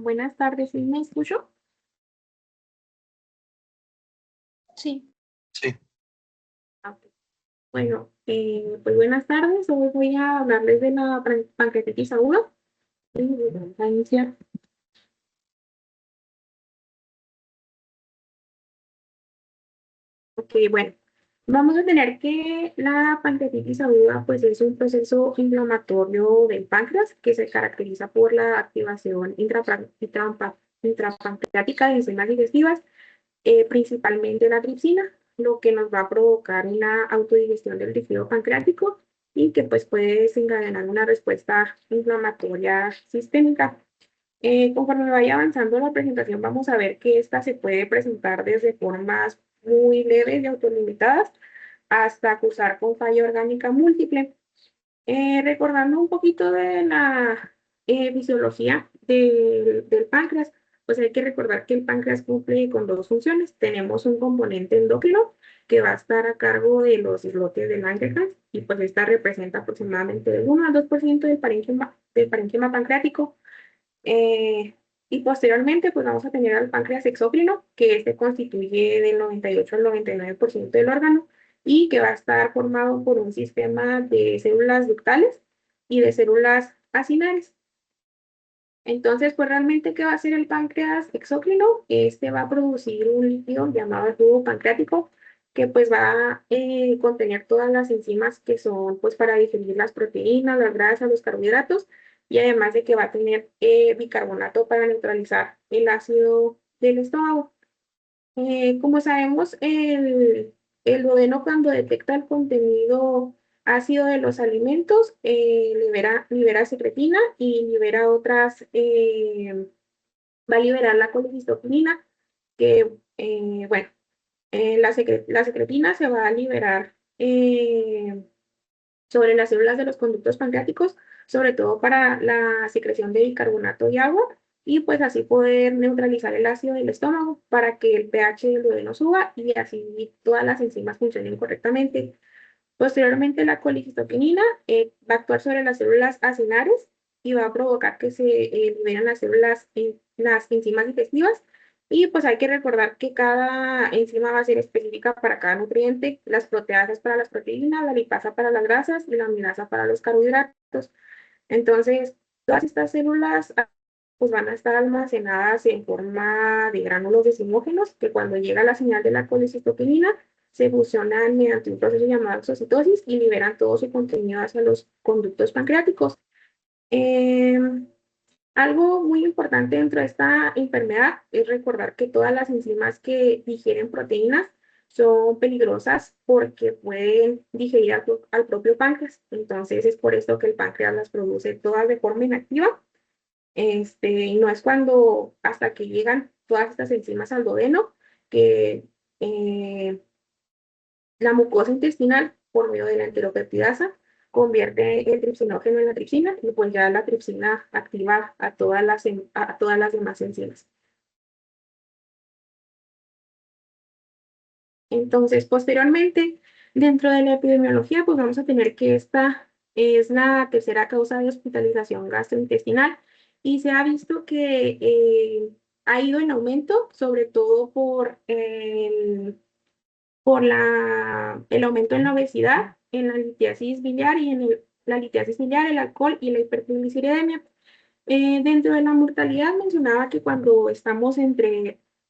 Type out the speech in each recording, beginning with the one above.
Buenas tardes, ¿sí me escucho? Sí, Sí. Ok. Bueno, pues buenas tardes. Hoy voy a hablarles de la pancreatitis aguda. Y vamos a iniciar. Ok, bueno, vamos a tener que la pancreatitis aguda pues es un proceso inflamatorio del páncreas que se caracteriza por la activación intrapancreática de enzimas digestivas, principalmente la tripsina, lo que nos va a provocar una autodigestión del líquido pancreático y que pues puede desencadenar una respuesta inflamatoria sistémica. Conforme vaya avanzando la presentación, vamos a ver que esta se puede presentar desde formas muy leves y autolimitadas hasta cursar con falla orgánica múltiple. Recordando un poquito de la fisiología del páncreas, pues hay que recordar que el páncreas cumple con dos funciones. Tenemos un componente endocrino que va a estar a cargo de los islotes del Langerhans y pues esta representa aproximadamente del 1 al 2% del parénquima pancreático. Eh, y posteriormente, pues vamos a tener al páncreas exócrino, que este constituye del 98 al 99% del órgano y que va a estar formado por un sistema de células ductales y de células acinares. Entonces, pues realmente, ¿qué va a hacer el páncreas exócrino? Este va a producir un líquido llamado el jugo pancreático, que pues va a contener todas las enzimas que son pues para digerir las proteínas, las grasas, los carbohidratos, y además de que va a tener bicarbonato para neutralizar el ácido del estómago. Como sabemos, el duodeno cuando detecta el contenido ácido de los alimentos, libera secretina y libera otras, va a liberar la colecistoquinina, que, bueno, la secretina se va a liberar sobre las células de los conductos pancreáticos, sobre todo para la secreción de bicarbonato y agua, y pues así poder neutralizar el ácido del estómago para que el pH del duodeno suba y así todas las enzimas funcionen correctamente. Posteriormente, la colicistoquinina va a actuar sobre las células acinares y va a provocar que se liberen las enzimas digestivas. Y pues hay que recordar que cada enzima va a ser específica para cada nutriente, las proteasas para las proteínas, la lipasa para las grasas y la amilasa para los carbohidratos. Entonces, todas estas células pues van a estar almacenadas en forma de gránulos decimógenos que cuando llega la señal de la colecistoquinina se fusionan mediante un proceso llamado exocitosis y liberan todo su contenido hacia los conductos pancreáticos. Eh, Algo muy importante dentro de esta enfermedad es recordar que todas las enzimas que digieren proteínas son peligrosas porque pueden digerir al propio páncreas. Entonces es por esto que el páncreas las produce todas de forma inactiva. Y no es cuando hasta que llegan todas estas enzimas al duodeno que eh, la mucosa intestinal, por medio de la enteropeptidasa, convierte el tripsinógeno en la tripsina y pues ya la tripsina activa a todas las demás enzimas. Entonces, posteriormente, dentro de la epidemiología, pues vamos a tener que esta es la tercera causa de hospitalización gastrointestinal y se ha visto que ha ido en aumento, sobre todo por el aumento en la obesidad, en la litiasis biliar y en la litiasis biliar, el alcohol y la hipertrigliceridemia. Dentro de la mortalidad mencionaba que cuando estamos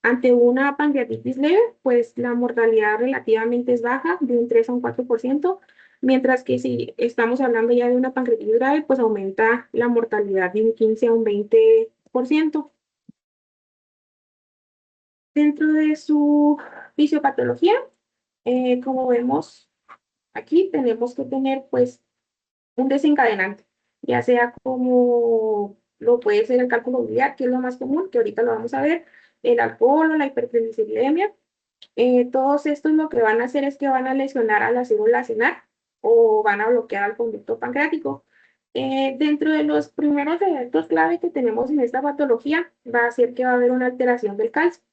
ante una pancreatitis leve, pues la mortalidad relativamente es baja, de un 3 a un 4%, mientras que si estamos hablando ya de una pancreatitis grave, pues aumenta la mortalidad de un 15 a un 20%. Dentro de su fisiopatología, como vemos aquí, tenemos que tener pues un desencadenante, ya sea como lo puede ser el cálculo biliar, que es lo más común, que ahorita lo vamos a ver, el alcohol o la hipertrigliceridemia. Todos estos lo que van a hacer es que van a lesionar a la célula cenar o van a bloquear al conducto pancreático. Dentro de los primeros eventos clave que tenemos en esta patología, va a ser que va a haber una alteración del calcio,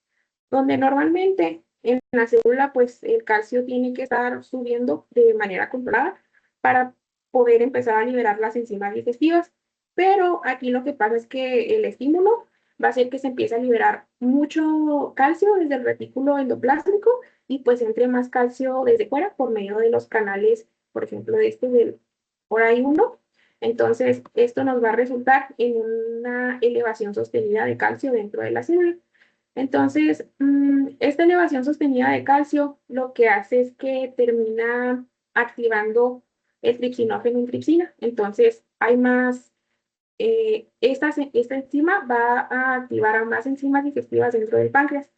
donde normalmente en la célula pues el calcio tiene que estar subiendo de manera controlada para poder empezar a liberar las enzimas digestivas. Pero aquí lo que pasa es que el estímulo va a hacer que se empiece a liberar mucho calcio desde el retículo endoplásmico y pues entre más calcio desde fuera por medio de los canales, por ejemplo, de este del por ahí uno. Entonces, esto nos va a resultar en una elevación sostenida de calcio dentro de la célula. Entonces, esta elevación sostenida de calcio lo que hace es que termina activando el tripsinógeno en tripsina. Entonces, hay más, esta enzima va a activar a más enzimas digestivas dentro del páncreas.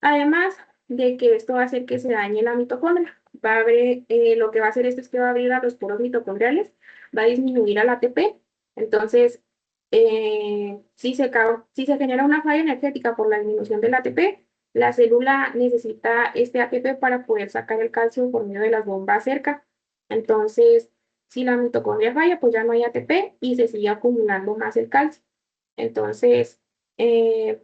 Además de que esto va a hacer que se dañe la mitocondria. Va a abrir, lo que va a hacer esto es que va a abrir a los poros mitocondriales, va a disminuir al ATP. Entonces, si se genera una falla energética por la disminución del ATP, la célula necesita este ATP para poder sacar el calcio por medio de las bombas cerca. Entonces, si la mitocondria falla, pues ya no hay ATP y se sigue acumulando más el calcio. Entonces,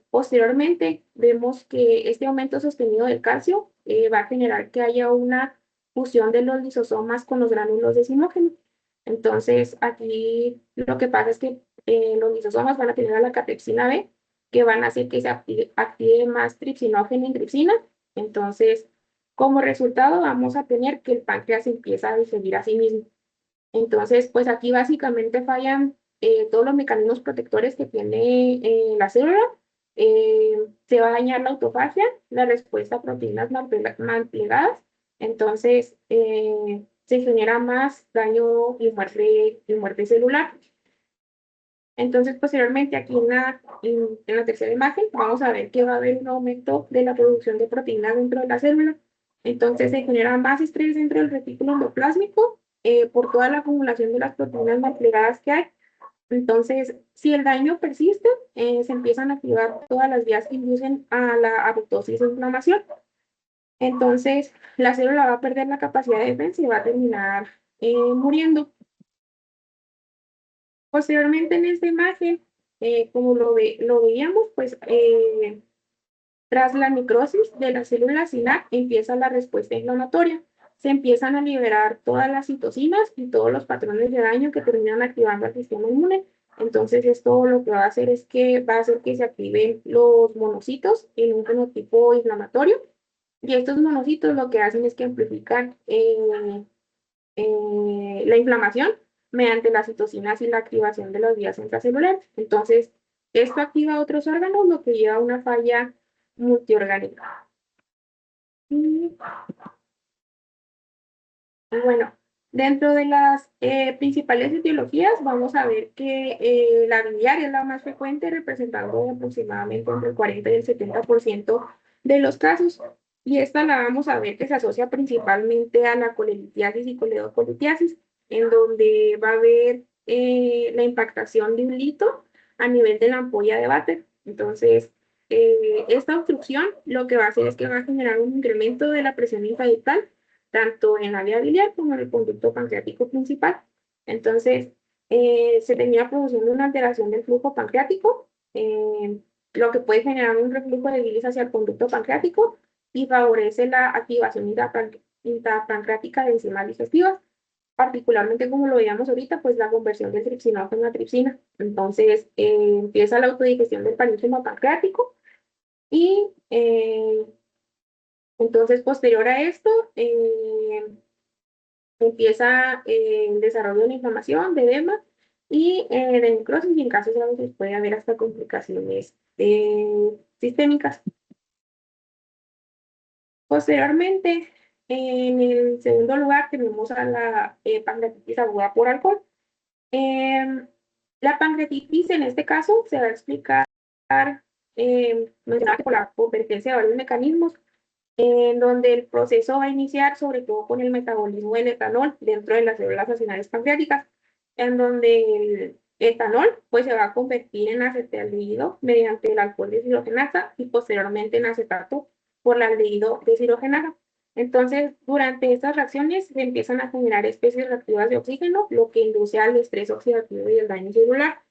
posteriormente, vemos que este aumento sostenido del calcio va a generar que haya una fusión de los lisosomas con los gránulos de simógeno. Entonces, aquí lo que pasa es que los lisosomas van a tener a la catepsina B, que van a hacer que se active más tripsinógeno en tripsina. Entonces, como resultado, vamos a tener que el páncreas empieza a digerir a sí mismo. Entonces, pues aquí básicamente fallan todos los mecanismos protectores que tiene la célula. Se va a dañar la autofagia, la respuesta a proteínas mal plegadas. Entonces, se genera más daño y muerte celular. Entonces, posteriormente, aquí en la tercera imagen, vamos a ver que va a haber un aumento de la producción de proteínas dentro de la célula. Entonces, se genera más estrés dentro del retículo endoplásmico por toda la acumulación de las proteínas mal plegadas que hay. Entonces, si el daño persiste, se empiezan a activar todas las vías que inducen a la apoptosis e inflamación. Entonces, la célula va a perder la capacidad de defensa y va a terminar muriendo. Posteriormente en esta imagen, como lo veíamos, pues tras la necrosis de la célula SINAC empieza la respuesta inflamatoria. Se empiezan a liberar todas las citocinas y todos los patrones de daño que terminan activando el sistema inmune. Entonces esto lo que va a hacer es que va a hacer que se activen los monocitos en un fenotipo inflamatorio. Y estos monocitos lo que hacen es que amplifican la inflamación mediante las citocinas y la activación de las vías intracelulares. Entonces, esto activa otros órganos, lo que lleva a una falla multiorgánica. Y, bueno, dentro de las principales etiologías, vamos a ver que la biliar es la más frecuente, representando aproximadamente entre el 40 y el 70% de los casos. Y esta la vamos a ver que se asocia principalmente a la colelitiasis y coledocolitiasis, en donde va a haber la impactación de un lito a nivel de la ampolla de váter. Entonces, esta obstrucción lo que va a hacer es que va a generar un incremento de la presión intraductal tanto en la vía biliar como en el conducto pancreático principal. Entonces, se termina produciendo una alteración del flujo pancreático, lo que puede generar un reflujo de bilis hacia el conducto pancreático y favorece la activación intrapancreática de enzimas digestivas, particularmente como lo veíamos ahorita, pues la conversión del tripsinógeno a tripsina. Entonces, empieza la autodigestión del parénquima pancreático y entonces, posterior a esto, empieza el desarrollo de la inflamación, de edema y de necrosis, y en casos graves puede haber hasta complicaciones sistémicas. Posteriormente, en el segundo lugar tenemos a la pancreatitis aguda por alcohol. La pancreatitis en este caso se va a explicar mencionada por la convergencia de varios mecanismos en donde el proceso va a iniciar sobre todo con el metabolismo del etanol dentro de las células acinales pancreáticas, en donde el etanol pues se va a convertir en acetaldehído mediante el alcohol deshidrogenasa y posteriormente en acetato por la aldehído deshidrogenasa. Entonces, durante estas reacciones se empiezan a generar especies reactivas de oxígeno, lo que induce al estrés oxidativo y el daño celular.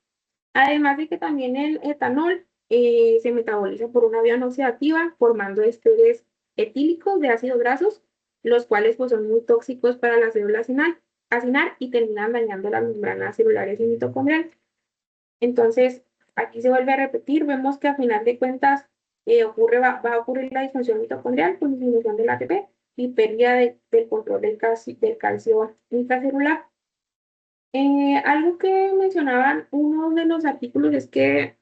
Además de que también el etanol se metaboliza por una vía no oxidativa, formando esteres etílicos de ácidos grasos, los cuales pues, son muy tóxicos para la célula acinar y terminan dañando las membranas celulares y mitocondriales. Entonces, aquí se vuelve a repetir, vemos que a final de cuentas va a ocurrir la disfunción mitocondrial con disminución del ATP y pérdida del control del calcio intracelular. Algo que mencionaban uno de los artículos es que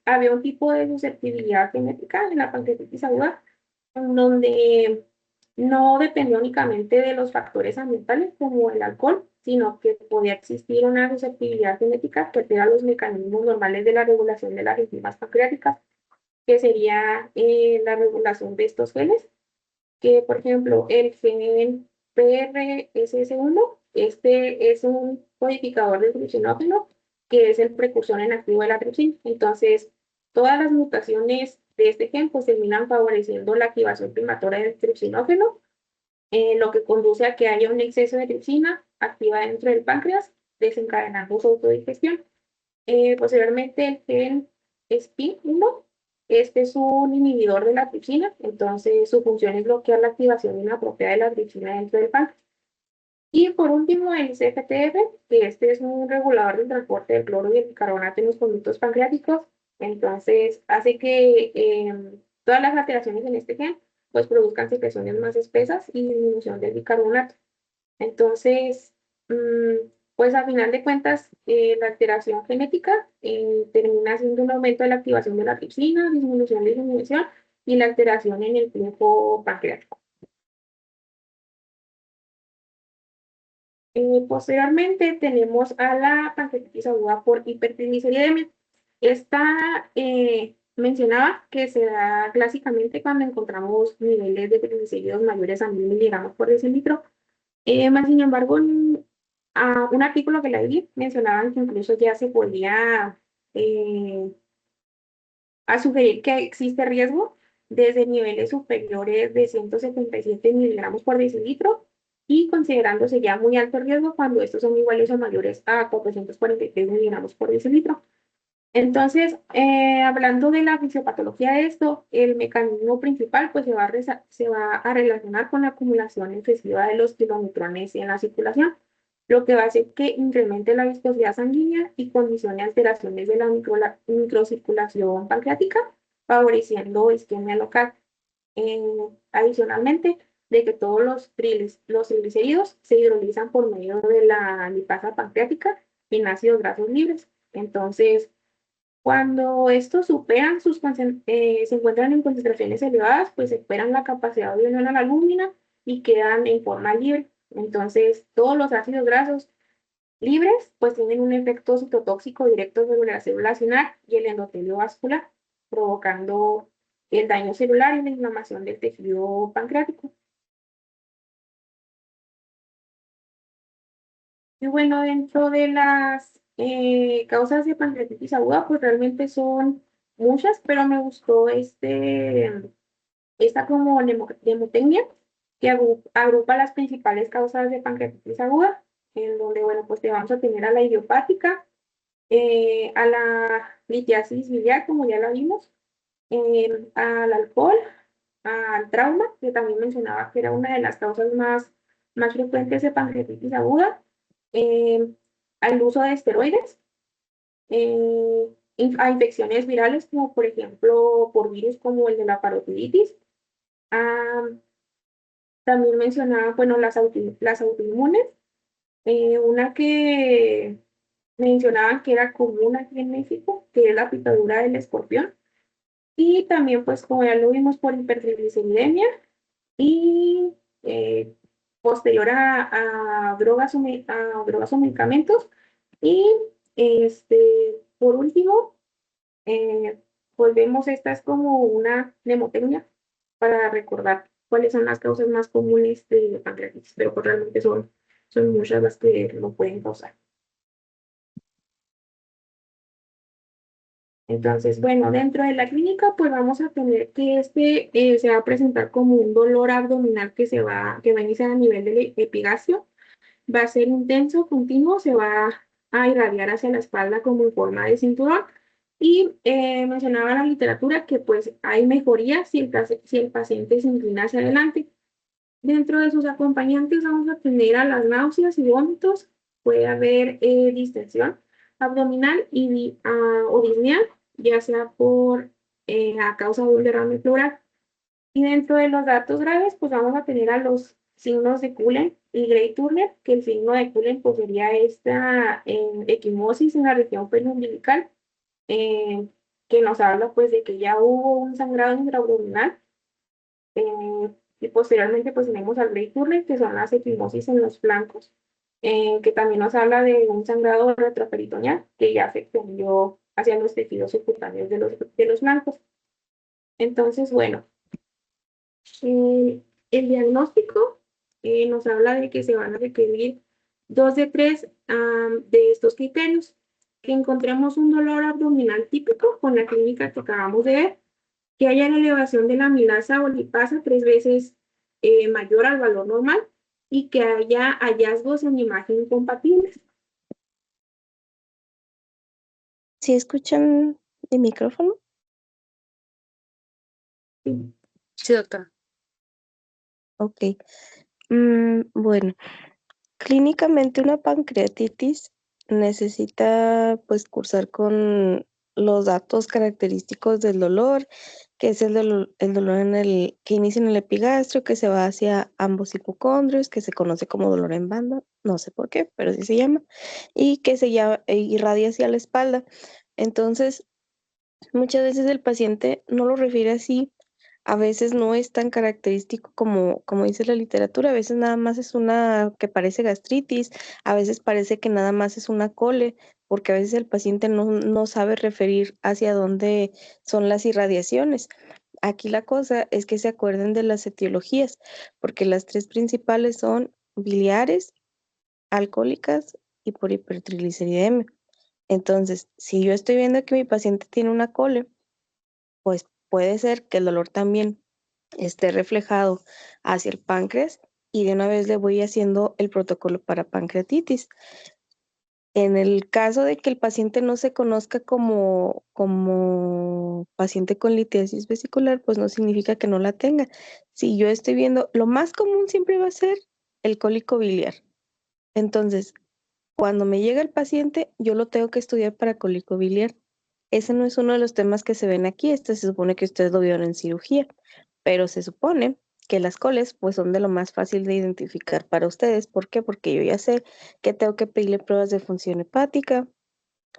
había un tipo de susceptibilidad genética en la pancreatitis aguda, en donde no dependía únicamente de los factores ambientales como el alcohol, sino que podía existir una susceptibilidad genética que altera los mecanismos normales de la regulación de las enzimas pancreáticas, que sería la regulación de estos genes, que por ejemplo el gen PRSS1, este es un codificador de tripsinógeno que es el precursor en activo de la tripsina. Entonces, todas las mutaciones de este gen pues terminan favoreciendo la activación primatoria del tripsinógeno, lo que conduce a que haya un exceso de tripsina activa dentro del páncreas, desencadenando su autodigestión. Posteriormente, el gen SPIN1, este es un inhibidor de la tripsina, entonces su función es bloquear la activación inapropiada de la tripsina dentro del páncreas. Y por último, el CFTR, que este es un regulador del transporte del cloro y el bicarbonato en los conductos pancreáticos, entonces hace que todas las alteraciones en este gen pues produzcan secreciones más espesas y disminución del bicarbonato. Entonces, pues a final de cuentas, la alteración genética termina siendo un aumento de la activación de la tripsina, disminución de disminución y la alteración en el flujo pancreático. Posteriormente tenemos a la pancreatitis aguda por hipertrigliceridemia. Esta mencionaba que se da clásicamente cuando encontramos niveles de triglicéridos mayores a 1000 mg por decilitro. Más sin embargo, un artículo que leí mencionaban que incluso ya se podía a sugerir que existe riesgo desde niveles superiores de 177 miligramos por decilitro y considerándose ya muy alto riesgo cuando estos son iguales o mayores a 443 miligramos por decilitro. Entonces, hablando de la fisiopatología de esto, el mecanismo principal pues se va a relacionar con la acumulación excesiva de los kilometrones en la circulación, lo que va a hacer que incremente la viscosidad sanguínea y condicione alteraciones de la microcirculación pancreática, favoreciendo isquemia local. Eh, Adicionalmente, de que todos los triglicéridos se hidrolizan por medio de la lipasa pancreática en ácidos grasos libres. Entonces, cuando estos superan se encuentran en concentraciones elevadas, pues superan la capacidad de unión a la albúmina y quedan en forma libre. Entonces, todos los ácidos grasos libres, pues tienen un efecto citotóxico directo sobre la célula cinar y el endotelio vascular, provocando el daño celular y la inflamación del tejido pancreático. Y bueno, dentro de las causas de pancreatitis aguda, pues realmente son muchas, pero me gustó esta como nemotecnia, que agrupa las principales causas de pancreatitis aguda, en donde, bueno, pues te vamos a tener a la idiopática, a la litiasis biliar, como ya la vimos, al alcohol, al trauma, que también mencionaba que era una de las causas más frecuentes de pancreatitis aguda, eh, al uso de esteroides, a infecciones virales, como por ejemplo por virus como el de la parotiditis. Ah, también mencionaba, bueno, las autoinmunes, una que mencionaban que era común aquí en México, que es la picadura del escorpión. Y también, pues, como ya lo vimos, por hipertrigliceridemia y posterior a drogas o medicamentos. Y por último, eh, volvemos, esta es como una mnemotecnia para recordar cuáles son las causas más comunes de pancreatitis, pero pues realmente son muchas las que lo pueden causar. Entonces, bueno, dentro de la clínica, pues vamos a tener que se va a presentar como un dolor abdominal que va a iniciar a nivel del epigastrio. Va a ser intenso, continuo, se va a irradiar hacia la espalda como en forma de cinturón. Y mencionaba la literatura que pues hay mejoría si el paciente se inclina hacia adelante. Dentro de sus acompañantes vamos a tener a las náuseas y vómitos, puede haber distensión, abdominal o disnea, ya sea a causa de un derrame pleural. Y dentro de los datos graves, pues vamos a tener a los signos de Cullen y Gray-Turner, que el signo de Cullen pues sería esta equimosis en la región periumbilical, eh, que nos habla pues de que ya hubo un sangrado intraabdominal. Y posteriormente pues tenemos al Gray-Turner, que son las equimosis en los flancos, que también nos habla de un sangrado retroperitoneal que ya se extendió hacia los tejidos subcutáneos de los flancos. Entonces, bueno, el diagnóstico nos habla de que se van a requerir dos de tres de estos criterios. Que encontremos un dolor abdominal típico con la clínica que acabamos de ver, que haya la elevación de la amilasa o lipasa 3 veces mayor al valor normal y que haya hallazgos en imagen compatibles. ¿Sí escuchan mi micrófono? Sí. Sí, doctora. Ok. Bueno, clínicamente una pancreatitis necesita pues cursar con los datos característicos del dolor, que es el dolor que inicia en el epigastrio, que se va hacia ambos hipocondrios, que se conoce como dolor en banda, no sé por qué, pero así se llama, y que se irradia hacia la espalda. Entonces, muchas veces el paciente no lo refiere así, a veces no es tan característico como dice la literatura, a veces nada más es una que parece gastritis, a veces parece que nada más es una cole, porque a veces el paciente no sabe referir hacia dónde son las irradiaciones. Aquí la cosa es que se acuerden de las etiologías, porque las tres principales son biliares, alcohólicas y por hipertrigliceridemia. Entonces, si yo estoy viendo que mi paciente tiene una cole, pues puede ser que el dolor también esté reflejado hacia el páncreas y de una vez le voy haciendo el protocolo para pancreatitis. En el caso de que el paciente no se conozca como paciente con litiasis vesicular, pues no significa que no la tenga. Si yo estoy viendo, lo más común siempre va a ser el cólico biliar. Entonces, cuando me llega el paciente, yo lo tengo que estudiar para cólico biliar. Ese no es uno de los temas que se ven aquí, este se supone que ustedes lo vieron en cirugía, pero se supone que las coles pues son de lo más fácil de identificar para ustedes. ¿Por qué? Porque yo ya sé que tengo que pedirle pruebas de función hepática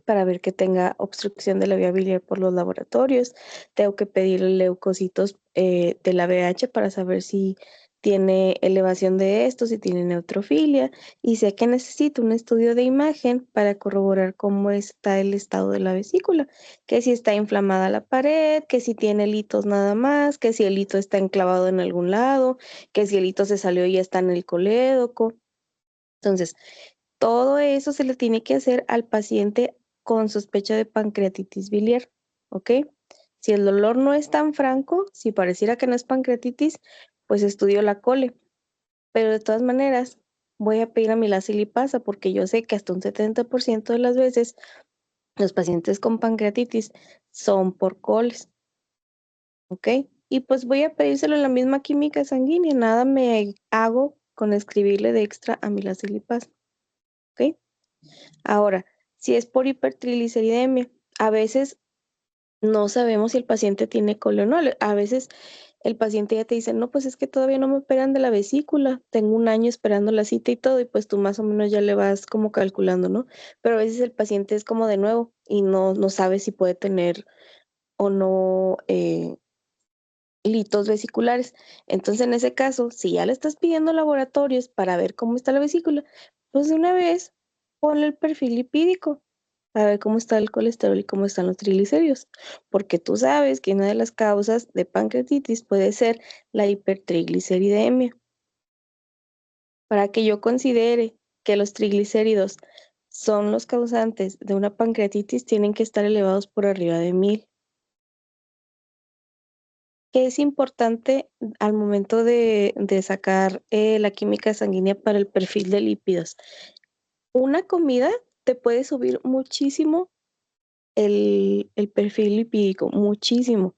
para ver que tenga obstrucción de la vía biliar por los laboratorios. Tengo que pedirle leucocitos de la VH para saber si tiene elevación de esto, si tiene neutrofilia, y sé que necesito un estudio de imagen para corroborar cómo está el estado de la vesícula, que si está inflamada la pared, que si tiene litos nada más, que si el hito está enclavado en algún lado, que si el hito se salió y ya está en el colédoco. Entonces, todo eso se le tiene que hacer al paciente con sospecha de pancreatitis biliar, ¿ok? Si el dolor no es tan franco, si pareciera que no es pancreatitis, pues estudio la cole. Pero de todas maneras, voy a pedir amilasa y lipasa porque yo sé que hasta un 70% de las veces los pacientes con pancreatitis son por coles, ¿ok? Y pues voy a pedírselo en la misma química sanguínea, nada me hago con escribirle de extra amilasa y lipasa, ¿ok? Ahora, si es por hipertrigliceridemia, a veces no sabemos si el paciente tiene cole o no. A veces el paciente ya te dice, no, pues es que todavía no me operan de la vesícula, tengo un año esperando la cita y todo, y pues tú más o menos ya le vas como calculando, ¿no? Pero a veces el paciente es como de nuevo y no sabe si puede tener o no litos vesiculares. Entonces, en ese caso, si ya le estás pidiendo laboratorios para ver cómo está la vesícula, pues de una vez ponle el perfil lipídico a ver cómo está el colesterol y cómo están los triglicéridos, porque tú sabes que una de las causas de pancreatitis puede ser la hipertrigliceridemia. Para que yo considere que los triglicéridos son los causantes de una pancreatitis, tienen que estar elevados por arriba de 1000. ¿Qué es importante al momento de sacar la química sanguínea para el perfil de lípidos? Una comida te puede subir muchísimo el perfil lipídico, muchísimo.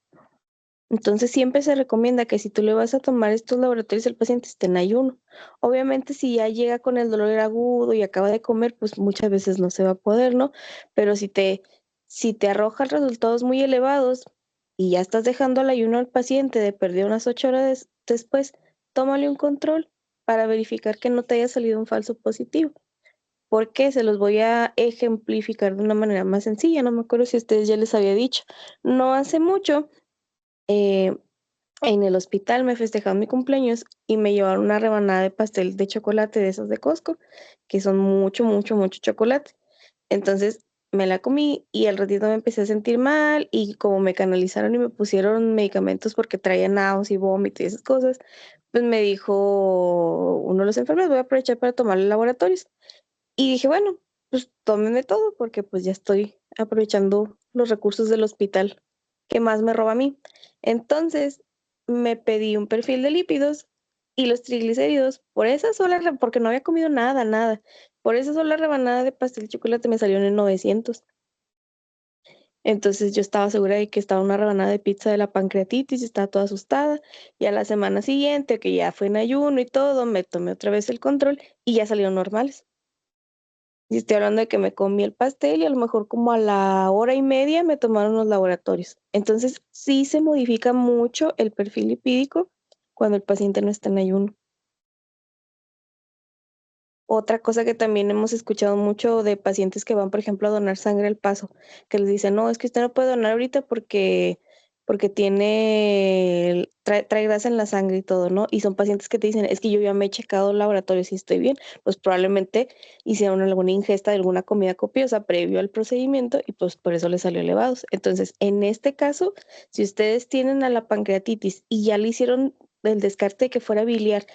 Entonces siempre se recomienda que si tú le vas a tomar estos laboratorios al paciente esté en ayuno. Obviamente si ya llega con el dolor agudo y acaba de comer, pues muchas veces no se va a poder, ¿no? Pero si te arrojan resultados muy elevados y ya estás dejando el ayuno al paciente de perder unas 8 horas después, tómale un control para verificar que no te haya salido un falso positivo. ¿Por qué? Se los voy a ejemplificar de una manera más sencilla. No me acuerdo si a ustedes ya les había dicho. No hace mucho, eh, en el hospital me festejaron mi cumpleaños y me llevaron una rebanada de pastel de chocolate de esos de Costco, que son mucho, mucho, mucho chocolate. Entonces me la comí y al ratito me empecé a sentir mal y como me canalizaron y me pusieron medicamentos porque traía náuseas y vómito y esas cosas, pues me dijo uno de los enfermeros, voy a aprovechar para tomarle laboratorios. Y dije, bueno, pues tómenme todo porque pues ya estoy aprovechando los recursos del hospital que más me roba a mí. Entonces me pedí un perfil de lípidos y los triglicéridos por esa sola, porque no había comido nada, nada. Por esa sola rebanada de pastel de chocolate me salieron en 900. Entonces yo estaba segura de que estaba una rebanada de pizza de la pancreatitis y estaba toda asustada. Y a la semana siguiente, que ya fue en ayuno y todo, me tomé otra vez el control y ya salieron normales. Y estoy hablando de que me comí el pastel y a lo mejor como a la hora y media me tomaron los laboratorios. Entonces sí se modifica mucho el perfil lipídico cuando el paciente no está en ayuno. Otra cosa que también hemos escuchado mucho de pacientes que van, por ejemplo, a donar sangre al Paso, que les dicen, no, es que usted no puede donar ahorita porque trae grasa en la sangre y todo, ¿no? Y son pacientes que te dicen, es que yo ya me he checado el laboratorio y estoy bien, pues probablemente hicieron alguna ingesta de alguna comida copiosa previo al procedimiento y pues por eso les salió elevados. Entonces, en este caso, si ustedes tienen a la pancreatitis y ya le hicieron el descarte de que fuera biliar,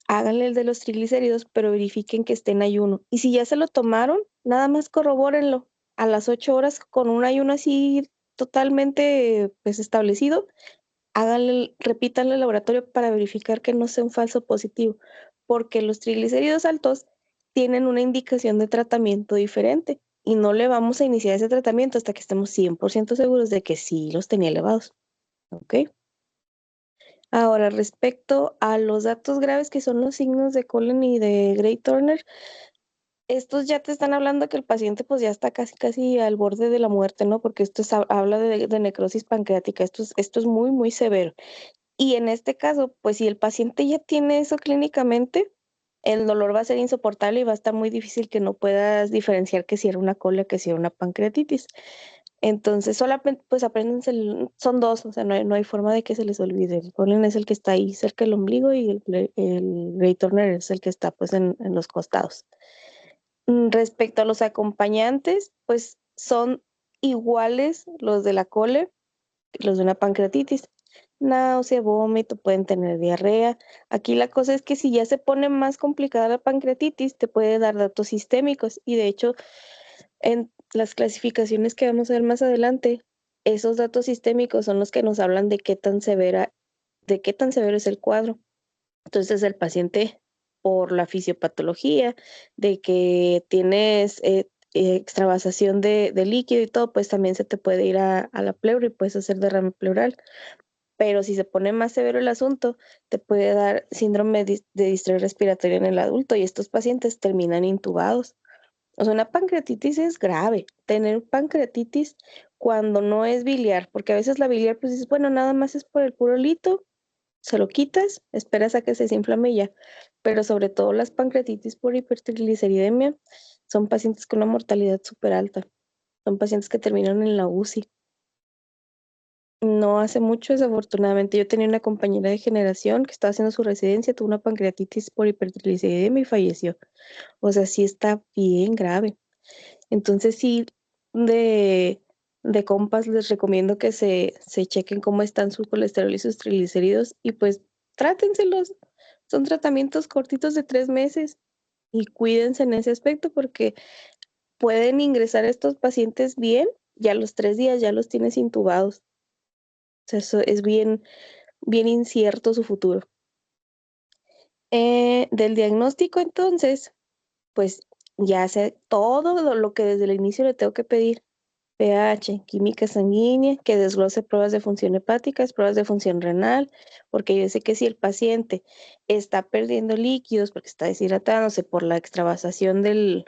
háganle el de los triglicéridos, pero verifiquen que esté en ayuno. Y si ya se lo tomaron, nada más corrobórenlo a las 8 horas con un ayuno así totalmente pues establecido. Repítanle el laboratorio para verificar que no sea un falso positivo, porque los triglicéridos altos tienen una indicación de tratamiento diferente y no le vamos a iniciar ese tratamiento hasta que estemos 100% seguros de que sí los tenía elevados. ¿Ok? Ahora, respecto a los datos graves que son los signos de Cohen y de Gray Turner, estos ya te están hablando que el paciente pues ya está casi casi al borde de la muerte, ¿no? Porque habla de necrosis pancreática, esto es muy, muy severo. Y en este caso, pues si el paciente ya tiene eso clínicamente, el dolor va a ser insoportable y va a estar muy difícil que no puedas diferenciar que si era una cólera, que si era una pancreatitis. Entonces, solamente, pues apréndanse, son dos, o sea, no hay forma de que se les olvide. El polen es el que está ahí cerca del ombligo y el Gray Turner es el que está pues en los costados. Respecto a los acompañantes, pues son iguales los de la cole que los de una pancreatitis. Náusea, vómito, pueden tener diarrea. Aquí la cosa es que si ya se pone más complicada la pancreatitis, te puede dar datos sistémicos y de hecho en las clasificaciones que vamos a ver más adelante, esos datos sistémicos son los que nos hablan de de qué tan severo es el cuadro. Entonces el paciente, por la fisiopatología, de que tienes extravasación de líquido y todo, pues también se te puede ir a la pleura y puedes hacer derrame pleural. Pero si se pone más severo el asunto, te puede dar síndrome de distrés respiratorio en el adulto y estos pacientes terminan intubados. O sea, una pancreatitis es grave. Tener pancreatitis cuando no es biliar, porque a veces la biliar, pues dices, bueno, nada más es por el puro lito, se lo quitas, esperas a que se desinflame y ya. Pero sobre todo las pancreatitis por hipertrigliceridemia son pacientes con una mortalidad súper alta. Son pacientes que terminan en la UCI. No hace mucho, desafortunadamente, yo tenía una compañera de generación que estaba haciendo su residencia, tuvo una pancreatitis por hipertrigliceridemia y falleció. O sea, sí está bien grave. Entonces sí, de, de compas les recomiendo que se chequen cómo están su colesterol y sus triglicéridos y pues trátenselos. Son tratamientos cortitos de 3 meses y cuídense en ese aspecto porque pueden ingresar estos pacientes bien y a los 3 días ya los tienes intubados. O sea, eso es bien, bien incierto su futuro. Del diagnóstico entonces, pues ya sé todo lo que desde el inicio le tengo que pedir. pH, química sanguínea, que desglose pruebas de función hepática, pruebas de función renal, porque yo sé que si el paciente está perdiendo líquidos porque está deshidratándose por la extravasación de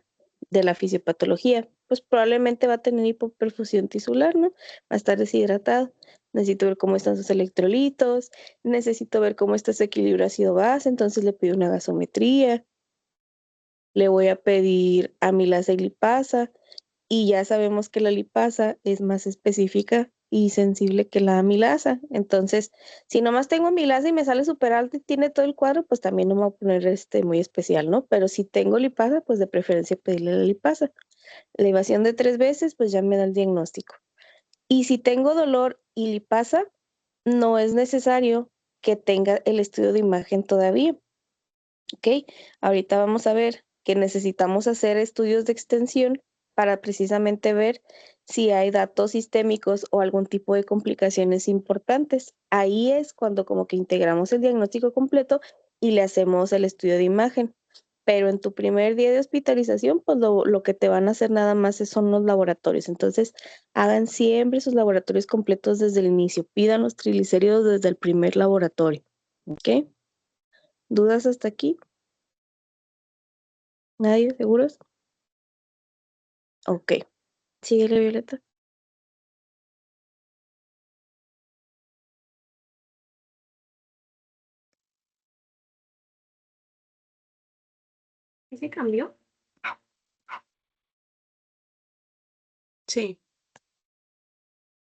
la fisiopatología, pues probablemente va a tener hipoperfusión tisular, ¿no? Va a estar deshidratado. Necesito ver cómo están sus electrolitos, necesito ver cómo está su equilibrio ácido-base, entonces le pido una gasometría, le voy a pedir amilasa y lipasa, y ya sabemos que la lipasa es más específica y sensible que la amilasa. Entonces, si nomás tengo amilasa y me sale súper alto y tiene todo el cuadro, pues también no me voy a poner muy especial, ¿no? Pero si tengo lipasa, pues de preferencia pedirle la lipasa. Elevación de 3 veces, pues ya me da el diagnóstico. Y si tengo dolor y lipasa, no es necesario que tenga el estudio de imagen todavía. ¿Ok? Ahorita vamos a ver que necesitamos hacer estudios de extensión para precisamente ver si hay datos sistémicos o algún tipo de complicaciones importantes. Ahí es cuando como que integramos el diagnóstico completo y le hacemos el estudio de imagen. Pero en tu primer día de hospitalización, pues lo que te van a hacer nada más son los laboratorios. Entonces, hagan siempre sus laboratorios completos desde el inicio. Pidan los triglicéridos desde el primer laboratorio. ¿Ok? ¿Dudas hasta aquí? ¿Nadie? ¿Seguros? Ok. Síguele, Violeta. ¿Ese cambió? Sí.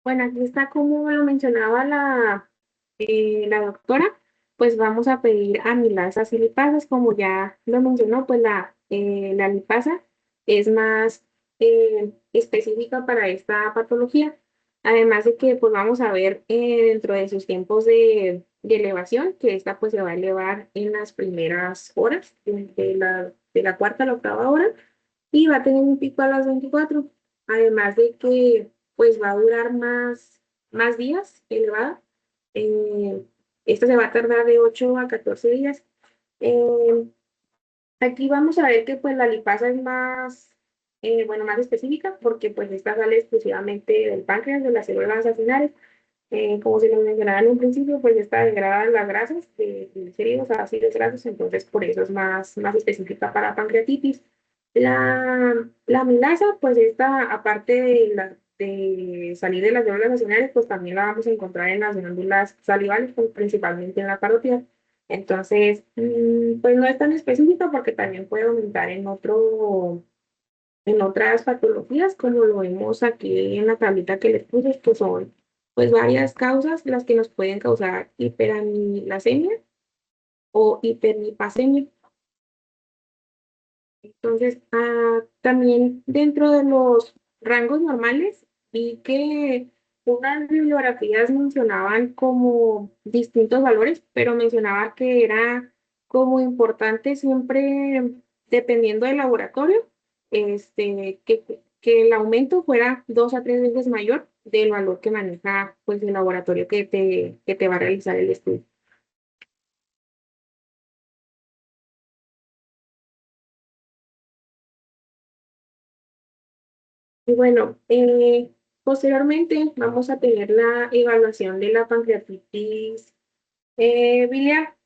Bueno, aquí está como lo mencionaba la doctora, pues vamos a pedir amilasas y lipasas, como ya lo mencionó, pues la lipasa es más específica para esta patología, además de que pues vamos a ver dentro de sus tiempos de elevación, que esta pues se va a elevar en las primeras horas, de la cuarta a la octava hora, y va a tener un pico a las 24, además de que pues va a durar más días elevada. Eh, Esta se va a tardar de 8 a 14 días. Eh, Aquí vamos a ver que pues la lipasa es más, bueno, más específica porque pues esta sale exclusivamente del páncreas, de las células acinales. Como se lo mencionaba en un principio, pues esta degrada las grasas de triglicéridos a ácidos grasos, entonces por eso es más específica para pancreatitis. La amilasa, pues esta, aparte de salir de las glándulas acinales, pues también la vamos a encontrar en las glándulas salivales, pues, principalmente en la carótida. Entonces, pues no es tan específica porque también puede aumentar en otras patologías, como lo vemos aquí en la tablita que les puse, que son pues varias causas las que nos pueden causar hiperamilasemia o hiperlipasemia. Entonces, también dentro de los rangos normales, vi que unas bibliografías mencionaban como distintos valores, pero mencionaba que era como importante siempre, dependiendo del laboratorio, que el aumento fuera 2 a 3 veces mayor del valor que maneja pues, el laboratorio que te va a realizar el estudio. Y bueno, posteriormente vamos a tener la evaluación de la pancreatitis biliar,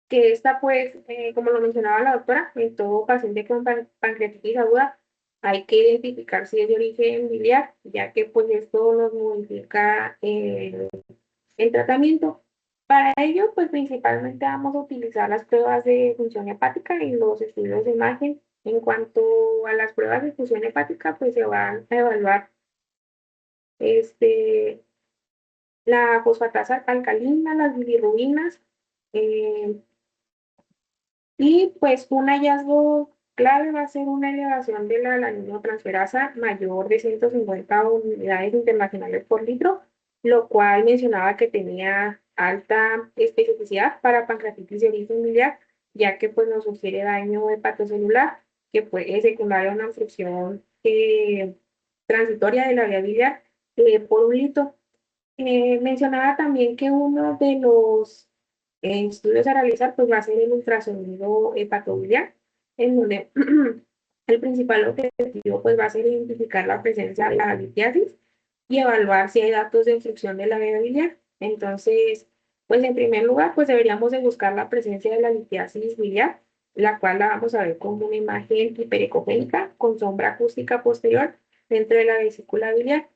que esta pues, como lo mencionaba la doctora, en todo paciente con pancreatitis aguda hay que identificar si es de origen biliar, ya que pues esto nos modifica el tratamiento. Para ello, pues principalmente vamos a utilizar las pruebas de función hepática y los estudios de imagen. En cuanto a las pruebas de función hepática, pues se van a evaluar este, la fosfatasa alcalina, las bilirrubinas, eh, y pues un hallazgo clave va a ser una elevación de la alaninotransferasa mayor de 150 unidades internacionales por litro, lo cual mencionaba que tenía alta especificidad para pancreatitis de origen biliar, ya que pues nos sugiere daño hepatocelular que puede secundario a una obstrucción transitoria de la vía biliar por un litro. Mencionaba también que uno de los estudios a realizar pues va a ser el ultrasonido hepatobiliar, en donde El principal objetivo pues va a ser identificar la presencia de la litiasis y evaluar si hay datos de obstrucción de la vía biliar. Entonces, pues en primer lugar, pues deberíamos de buscar la presencia de la litiasis biliar, la cual la vamos a ver como una imagen hiperecogénica con sombra acústica posterior dentro de la vesícula biliar.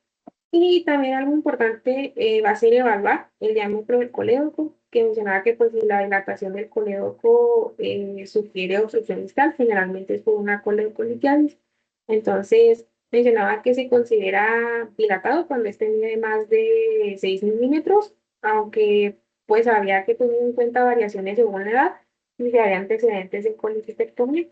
Y también algo importante va a ser evaluar el diámetro del colédoco, que mencionaba que pues si la dilatación del colédoco sugiere obstrucción distal, generalmente es por una coledocolitiasis. Entonces, mencionaba que se considera dilatado cuando este mide más de 6 milímetros, aunque pues había que tener en cuenta variaciones según la edad y si había antecedentes de colicistectomía.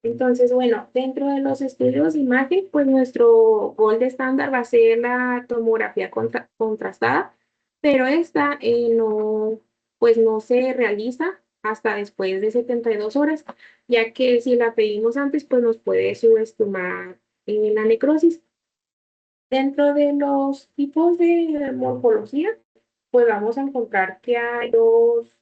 Entonces, bueno, dentro de los estudios de imagen, pues nuestro gold estándar va a ser la tomografía contrastada, pero esta no, pues no se realiza hasta después de 72 horas, ya que si la pedimos antes, pues nos puede subestimar la necrosis. Dentro de los tipos de morfología, pues vamos a encontrar que hay dos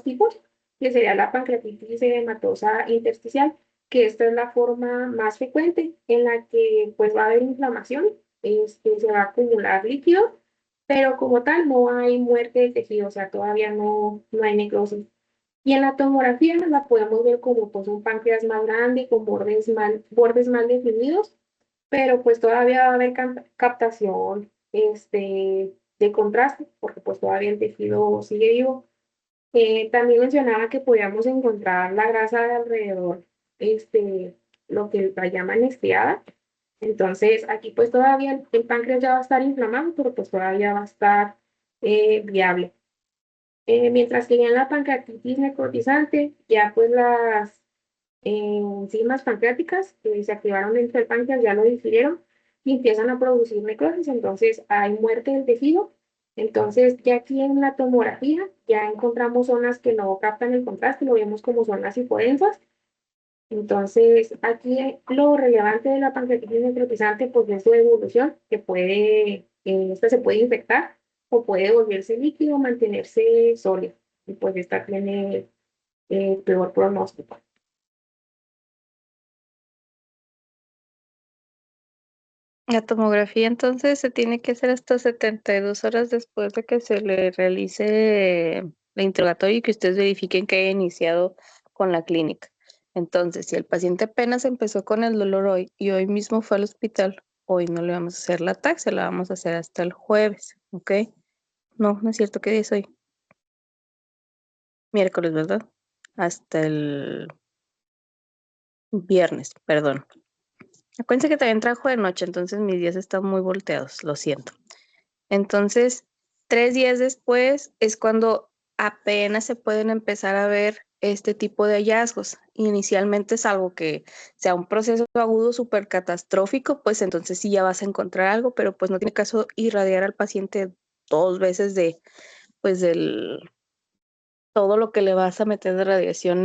tipos, que sería la pancreatitis edematosa intersticial, que esta es la forma más frecuente en la que pues va a haber inflamación, se va a acumular líquido, pero como tal no hay muerte del tejido, o sea, todavía no hay necrosis. Y en la tomografía la podemos ver como pues un páncreas más grande, con bordes más definidos, pero pues todavía va a haber captación de contraste, porque pues todavía el tejido sigue vivo. También mencionaba que podíamos encontrar la grasa de alrededor, lo que la llaman estriada. Entonces aquí pues todavía el páncreas ya va a estar inflamado, pero pues todavía va a estar viable. Mientras que ya en la pancreatitis necrotizante, ya pues las enzimas pancreáticas que se activaron dentro del páncreas ya lo difirieron y empiezan a producir necrosis, entonces hay muerte del tejido. Entonces ya aquí en la tomografía ya encontramos zonas que no captan el contraste, lo vemos como zonas hipodensas. Entonces aquí lo relevante de la pancreatitis necrotizante pues es su evolución, que esta se puede infectar o puede volverse líquido, mantenerse sólido, y pues esta tiene peor pronóstico. La tomografía entonces se tiene que hacer hasta 72 horas después de que se le realice el interrogatorio y que ustedes verifiquen que haya iniciado con la clínica. Entonces, si el paciente apenas empezó con el dolor hoy y hoy mismo fue al hospital, hoy no le vamos a hacer la TAC, se la vamos a hacer hasta el jueves, ¿ok? No, no es cierto, ¿qué día es hoy? Miércoles, ¿verdad? Hasta el viernes, perdón. Acuérdense que también trabajo de noche, entonces mis días están muy volteados, lo siento. Entonces, 3 días después es cuando apenas se pueden empezar a ver este tipo de hallazgos. Inicialmente es algo que sea un proceso agudo súper catastrófico, pues entonces sí ya vas a encontrar algo, pero pues no tiene caso irradiar al paciente 2 veces pues todo lo que le vas a meter de radiación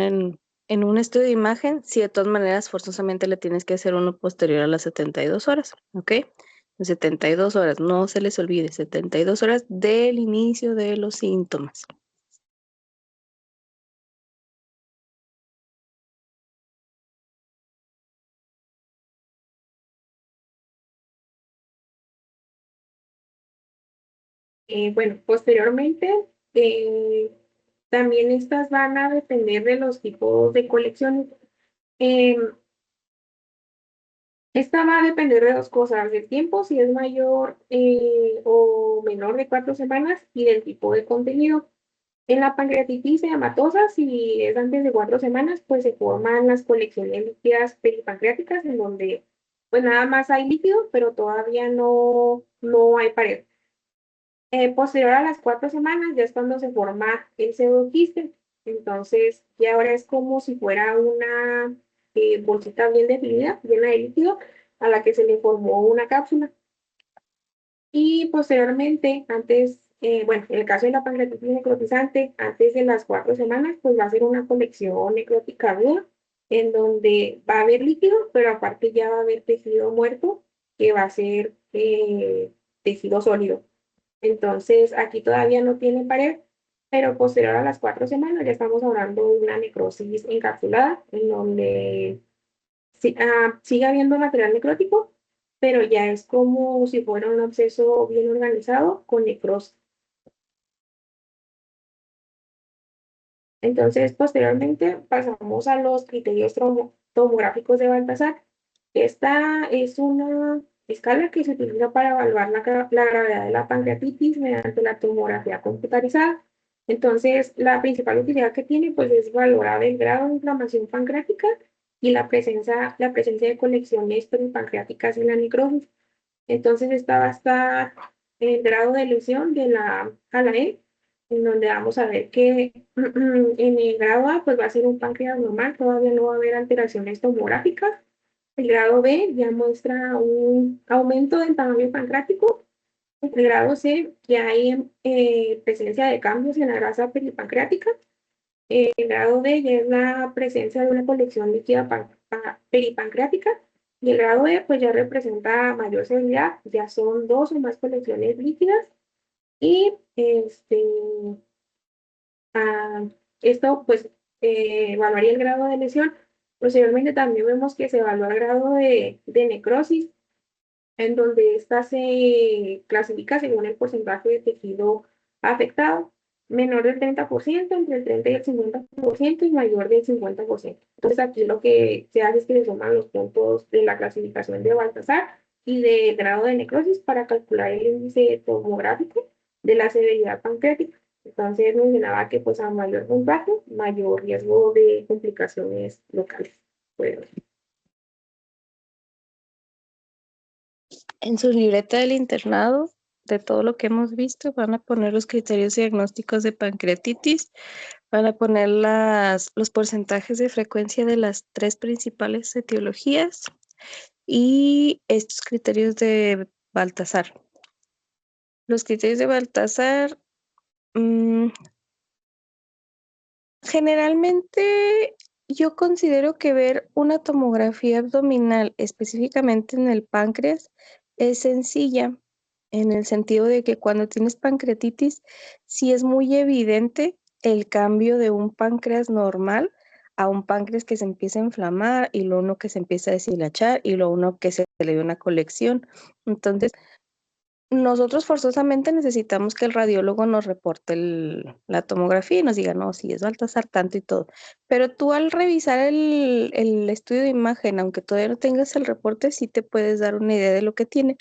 en un estudio de imagen, si de todas maneras forzosamente le tienes que hacer uno posterior a las 72 horas, ¿ok? 72 horas, no se les olvide, 72 horas del inicio de los síntomas. Bueno, posteriormente, también estas van a depender de los tipos de colecciones. Em, Esta va a depender de dos cosas, del tiempo, si es mayor o menor de 4 semanas, y del tipo de contenido. En la pancreatitis edematosa, si es antes de 4 semanas, pues se forman las colecciones líquidas peripancreáticas, en donde pues nada más hay líquido, pero todavía no hay pared. Posterior a las 4 semanas ya es cuando se forma el pseudoquiste. Entonces, ya ahora es como si fuera una bolsita bien definida, llena de líquido, a la que se le formó una cápsula. Y posteriormente, bueno, en el caso de la pancreatitis necrotizante, antes de las 4 semanas, pues va a ser una colección necrótica aguda, en donde va a haber líquido, pero aparte ya va a haber tejido muerto que va a ser tejido sólido. Entonces, aquí todavía no tiene pared, pero posterior a las 4 semanas ya estamos hablando de una necrosis encapsulada, en donde sigue habiendo material necrótico, pero ya es como si fuera un absceso bien organizado con necrosis. Entonces, posteriormente pasamos a los criterios tomográficos de Baltasar. Esta es una escala que se utiliza para evaluar la gravedad de la pancreatitis mediante la tomografía computarizada. Entonces, la principal utilidad que tiene pues, es valorar el grado de inflamación pancreática y la presencia de colecciones peripancreáticas en la necrosis. Entonces, esta va a estar el grado de lesión de la a la E, en donde vamos a ver que en el grado A pues va a ser un páncreas normal, todavía no va a haber alteraciones tomográficas. El grado B ya muestra un aumento del tamaño pancreático. El grado C ya hay presencia de cambios en la grasa peripancreática. El grado D ya es la presencia de una colección líquida peripancreática. Y el grado E pues ya representa mayor severidad, ya son 2 o más colecciones líquidas. Y ah, esto pues evaluaría el grado de lesión. Posteriormente también vemos que se evalúa el grado de necrosis, en donde esta se clasifica según el porcentaje de tejido afectado, menor del 30%, entre el 30 y el 50% y mayor del 50%. Entonces aquí lo que se hace es que se suman los puntos de la clasificación de Baltasar y del grado de necrosis para calcular el índice tomográfico de la severidad pancreática. Entonces mencionaba que pues a mayor puntaje, mayor riesgo de complicaciones locales. Bueno. En su libreta del internado, de todo lo que hemos visto, van a poner los criterios diagnósticos de pancreatitis, van a poner los porcentajes de frecuencia de las 3 principales etiologías y estos criterios de Baltasar. Los criterios de Baltasar, generalmente yo considero que ver una tomografía abdominal específicamente en el páncreas es sencilla, en el sentido de que cuando tienes pancreatitis, sí es muy evidente el cambio de un páncreas normal a un páncreas que se empieza a inflamar y luego uno que se empieza a deshilachar y luego uno que se le dio una colección. Entonces, nosotros forzosamente necesitamos que el radiólogo nos reporte la tomografía y nos diga, no, sí, es Baltasar tanto y todo. Pero tú al revisar el estudio de imagen, aunque todavía no tengas el reporte, sí te puedes dar una idea de lo que tiene,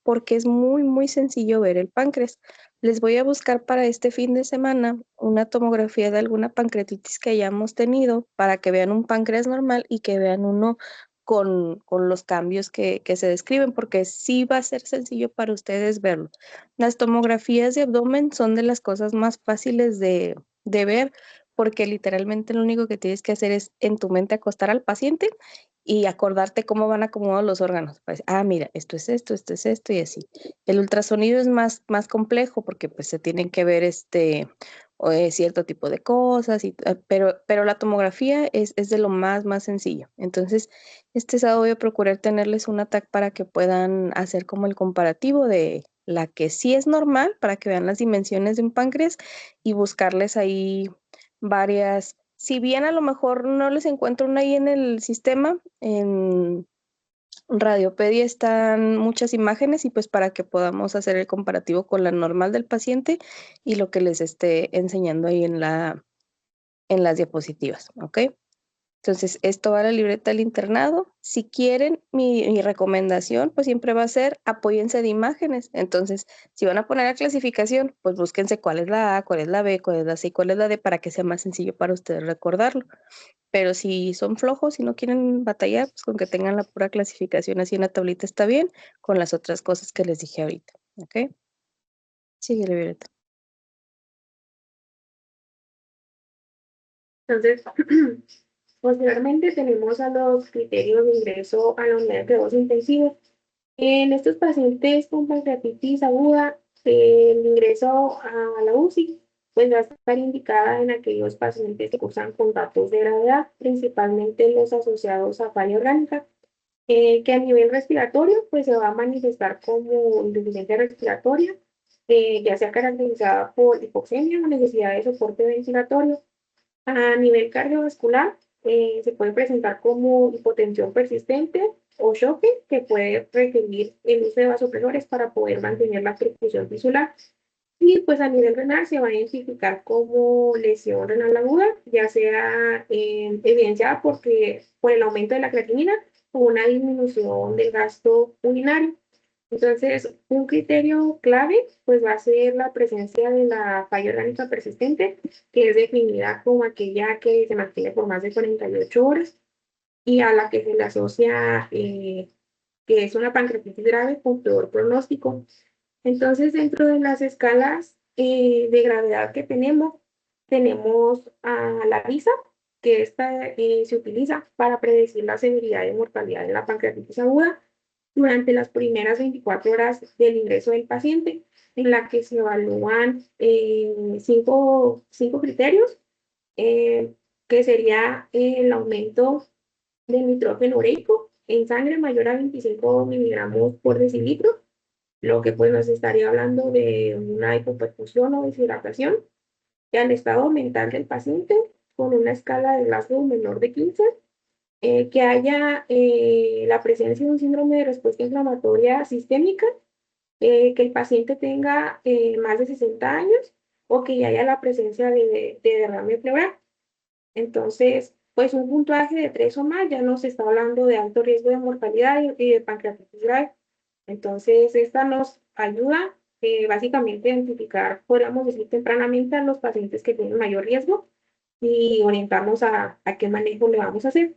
porque es muy, muy sencillo ver el páncreas. Les voy a buscar para este fin de semana una tomografía de alguna pancreatitis que hayamos tenido para que vean un páncreas normal y que vean uno con los cambios que se describen, porque sí va a ser sencillo para ustedes verlo. Las tomografías de abdomen son de las cosas más fáciles de ver, porque literalmente lo único que tienes que hacer es en tu mente acostar al paciente y acordarte cómo van acomodados los órganos. Pues, mira, esto es esto y así. El ultrasonido es más complejo porque pues se tienen que ver cierto tipo de cosas, pero la tomografía es de lo más sencillo. Entonces, este sábado voy a procurar tenerles un ataque para que puedan hacer como el comparativo de la que sí es normal, para que vean las dimensiones de un páncreas y buscarles ahí varias. Si bien a lo mejor no les encuentro una ahí en el sistema, en Radiopedia están muchas imágenes y pues para que podamos hacer el comparativo con la normal del paciente y lo que les esté enseñando ahí en las diapositivas, ¿ok? Entonces, esto va a la libreta del internado. Si quieren, mi recomendación, pues siempre va a ser apóyense de imágenes. Entonces, si van a poner la clasificación, pues búsquense cuál es la A, cuál es la B, cuál es la C y cuál es la D para que sea más sencillo para ustedes recordarlo. Pero si son flojos y no quieren batallar, pues con que tengan la pura clasificación así en la tablita está bien, con las otras cosas que les dije ahorita. ¿Ok? Sigue, libreta. Entonces, posteriormente tenemos a los criterios de ingreso a la unidad de cuidados intensivos. En estos pacientes con pancreatitis aguda, el ingreso a la UCI pues va a estar indicada en aquellos pacientes que cursan con datos de gravedad, principalmente los asociados a falla orgánica. Que a nivel respiratorio, pues se va a manifestar como insuficiencia respiratoria, ya sea caracterizada por hipoxemia o necesidad de soporte ventilatorio. A nivel cardiovascular, se puede presentar como hipotensión persistente o choque, que puede requerir el uso de vasopresores para poder mantener la perfusión tisular. Y pues a nivel renal se va a identificar como lesión renal aguda, ya sea evidenciada por el aumento de la creatinina o una disminución del gasto urinario. Entonces, un criterio clave pues va a ser la presencia de la falla orgánica persistente, que es definida como aquella que se mantiene por más de 48 horas y a la que se le asocia que es una pancreatitis grave con peor pronóstico. Entonces, dentro de las escalas de gravedad que tenemos a la visa, que esta se utiliza para predecir la severidad y mortalidad de la pancreatitis aguda durante las primeras 24 horas del ingreso del paciente, en la que se evalúan cinco criterios, eh, que sería el aumento del nitrógeno ureico en sangre mayor a 25 miligramos por decilitro, lo que pues nos estaría hablando de una hipoperfusión o deshidratación, y al estado mental del paciente con una escala de Glasgow menor de 15, que haya la presencia de un síndrome de respuesta inflamatoria sistémica, que el paciente tenga más de 60 años o que haya la presencia de derrame pleural. Entonces, pues un puntaje de 3 o más ya nos está hablando de alto riesgo de mortalidad y de pancreatitis grave. Entonces, esta nos ayuda básicamente a identificar, podríamos decir, tempranamente a los pacientes que tienen mayor riesgo y orientarnos a qué manejo le vamos a hacer.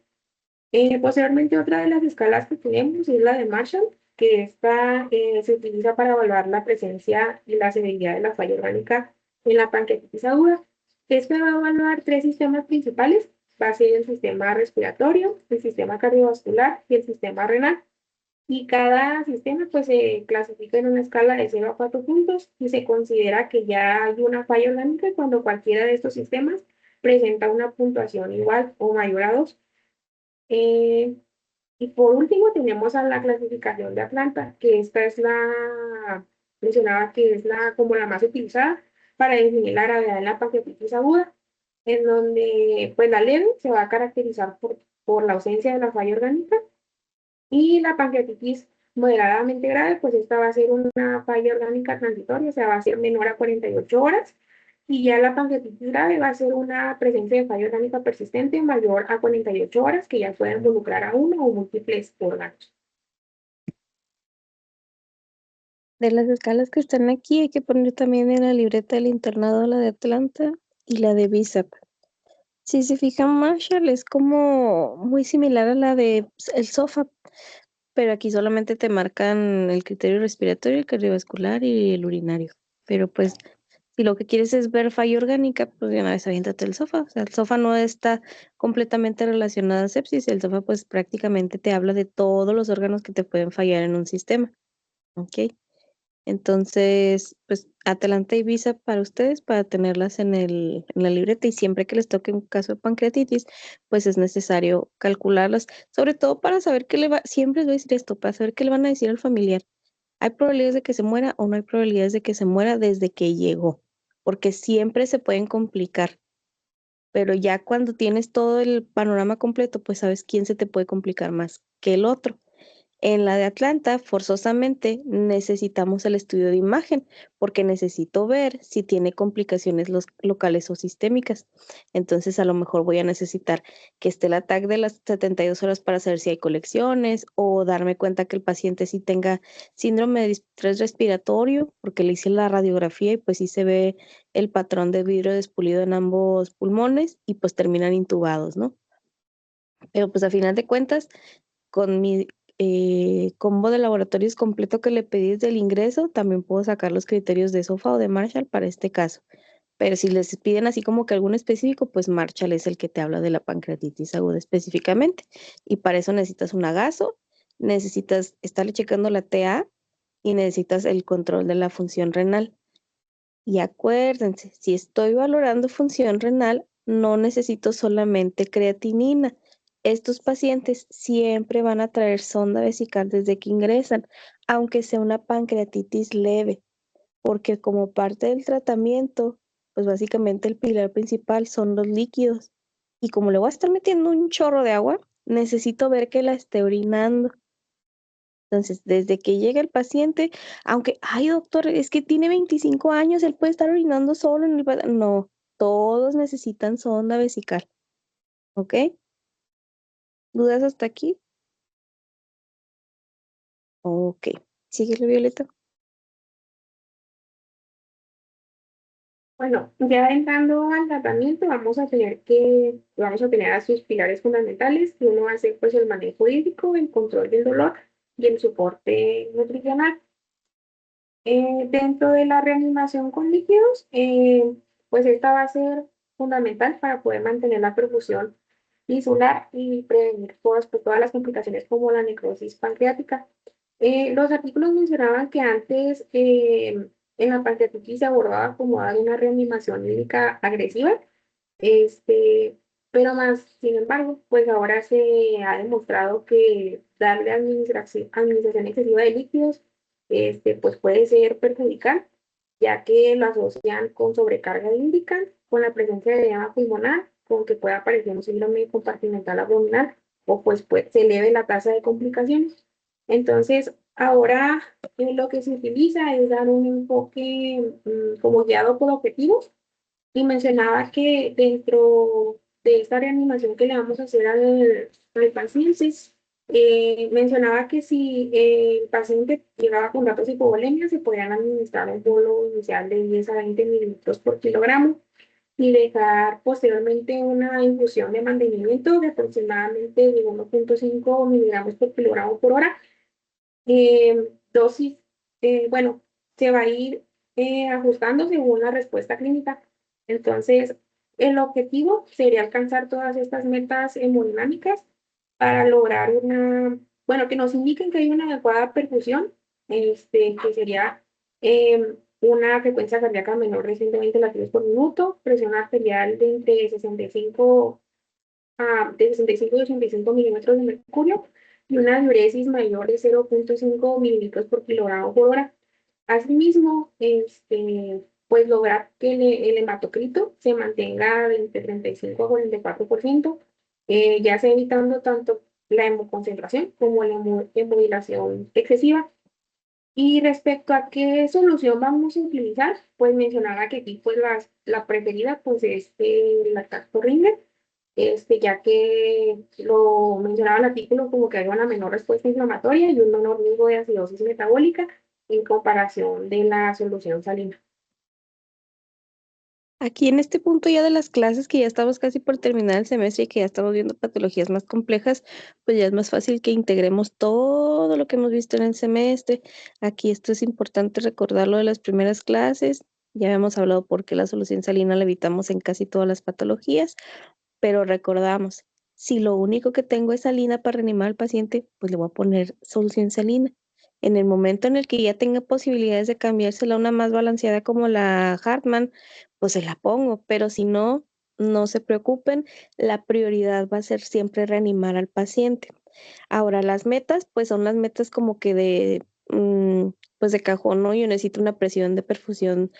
Posteriormente, otra de las escalas que tenemos es la de Marshall, que esta se utiliza para evaluar la presencia y la severidad de la falla orgánica en la pancreatitis aguda. Este va a evaluar tres sistemas principales: va a ser el sistema respiratorio, el sistema cardiovascular y el sistema renal. Y cada sistema pues se clasifica en una escala de 0 a 4 puntos y se considera que ya hay una falla orgánica cuando cualquiera de estos sistemas presenta una puntuación igual o mayor a 2. Eh, y por último tenemos a la clasificación de Atlanta, que esta es mencionaba que es como la más utilizada para definir la gravedad en la pancreatitis aguda, en donde pues la leve se va a caracterizar por la ausencia de la falla orgánica y la pancreatitis moderadamente grave, pues esta va a ser una falla orgánica transitoria, o sea, va a ser menor a 48 horas. Y ya la pancreatitis grave va a ser una presencia de falla orgánica persistente mayor a 48 horas, que ya puede involucrar a uno o múltiples órganos. De las escalas que están aquí, hay que poner también en la libreta del internado la de Atlanta y la de BISAP. Si se fijan, Marshall es como muy similar a la de el SOFA, pero aquí solamente te marcan el criterio respiratorio, el cardiovascular y el urinario. Pero pues, si lo que quieres es ver falla orgánica, pues de una vez aviéntate el SOFA. O sea, el SOFA no está completamente relacionado a sepsis. El SOFA pues prácticamente te habla de todos los órganos que te pueden fallar en un sistema. ¿Ok? Entonces, pues Atlanta y Visa para ustedes, para tenerlas en la libreta y siempre que les toque un caso de pancreatitis, pues es necesario calcularlas, sobre todo para saber qué le va, siempre les voy a decir esto, para saber qué le van a decir al familiar. ¿Hay probabilidades de que se muera o no hay probabilidades de que se muera desde que llegó? Porque siempre se pueden complicar, pero ya cuando tienes todo el panorama completo, pues sabes quién se te puede complicar más que el otro. En la de Atlanta, forzosamente necesitamos el estudio de imagen porque necesito ver si tiene complicaciones locales o sistémicas. Entonces, a lo mejor voy a necesitar que esté el ataque de las 72 horas para saber si hay colecciones o darme cuenta que el paciente sí tenga síndrome de distrés respiratorio porque le hice la radiografía y pues sí se ve el patrón de vidrio despulido en ambos pulmones y pues terminan intubados, ¿no? Pero pues a final de cuentas, con mi combo de laboratorios completo que le pedí desde el ingreso, también puedo sacar los criterios de SOFA o de Marshall para este caso. Pero si les piden así como que algún específico, pues Marshall es el que te habla de la pancreatitis aguda específicamente. Y para eso necesitas un agaso, necesitas estarle checando la TA y necesitas el control de la función renal. Y acuérdense, si estoy valorando función renal, no necesito solamente creatinina. estos pacientes siempre van a traer sonda vesical desde que ingresan, aunque sea una pancreatitis leve, porque como parte del tratamiento, pues básicamente el pilar principal son los líquidos. Y como le voy a estar metiendo un chorro de agua, necesito ver que la esté orinando. Entonces, desde que llega el paciente, aunque, ay, doctor, es que tiene 25 años, él puede estar orinando solo en el... No, todos necesitan sonda vesical, ¿ok? ¿Dudas hasta aquí? Ok. Síguele, Violeta. Bueno, ya entrando al tratamiento, vamos a tener a sus pilares fundamentales, que uno va a ser pues el manejo hídrico, el control del dolor y el soporte nutricional. Dentro de la reanimación con líquidos, pues esta va a ser fundamental para poder mantener la perfusión tisular y prevenir todas las complicaciones como la necrosis pancreática. Los artículos mencionaban que antes en la pancreatitis se abordaba como dar una reanimación hídrica agresiva, este, pero más, sin embargo, pues ahora se ha demostrado que darle administración excesiva de líquidos, pues puede ser perjudicial, ya que lo asocian con sobrecarga hídrica, con la presencia de edema pulmonar, con que pueda aparecer un síndrome compartimental abdominal o pues se eleve la tasa de complicaciones. Entonces, ahora lo que se utiliza es dar un enfoque como guiado por objetivos y mencionaba que dentro de esta reanimación que le vamos a hacer al paciente, mencionaba que si el paciente llegaba con datos hipovolemias, se podían administrar un bolo inicial de 10 a 20 mililitros por kilogramo y dejar posteriormente una infusión de mantenimiento de aproximadamente de 1,5 miligramos por kilogramo por hora. Dosis, bueno, se va a ir ajustando según la respuesta clínica. Entonces, el objetivo sería alcanzar todas estas metas hemodinámicas para lograr bueno, que nos indiquen que hay una adecuada perfusión, que sería una frecuencia cardíaca menor de 120 latidos por minuto, presión arterial de entre 65 de 65 y 85 milímetros de mercurio y una diuresis mayor de 0,5 mililitros por kilogramo por hora. Asimismo, pues lograr que el hematocrito se mantenga de entre 35 a 44%, ya sea evitando tanto la hemoconcentración como la hemodilación excesiva. Y respecto a qué solución vamos a utilizar, pues mencionaba que aquí pues la preferida pues es el lactato Ringer, ya que lo mencionaba el artículo como que hay una menor respuesta inflamatoria y un menor riesgo de acidosis metabólica en comparación de la solución salina. Aquí en este punto ya de las clases, que ya estamos casi por terminar el semestre y que ya estamos viendo patologías más complejas, pues ya es más fácil que integremos todo lo que hemos visto en el semestre. Aquí esto es importante recordarlo de las primeras clases. Ya habíamos hablado por qué la solución salina la evitamos en casi todas las patologías, pero recordamos, si lo único que tengo es salina para reanimar al paciente, pues le voy a poner solución salina. En el momento en el que ya tenga posibilidades de cambiársela a una más balanceada como la Hartmann, pues se la pongo, pero si no, no se preocupen, la prioridad va a ser siempre reanimar al paciente. Ahora, las metas, pues son las metas como que pues de cajón, ¿no? Yo necesito una presión de perfusión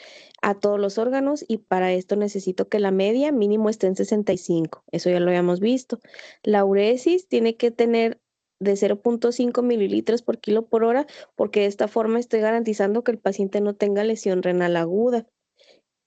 a todos los órganos y para esto necesito que la media mínimo esté en 65. Eso ya lo habíamos visto. La uresis tiene que tener de 0,5 mililitros por kilo por hora, porque de esta forma estoy garantizando que el paciente no tenga lesión renal aguda.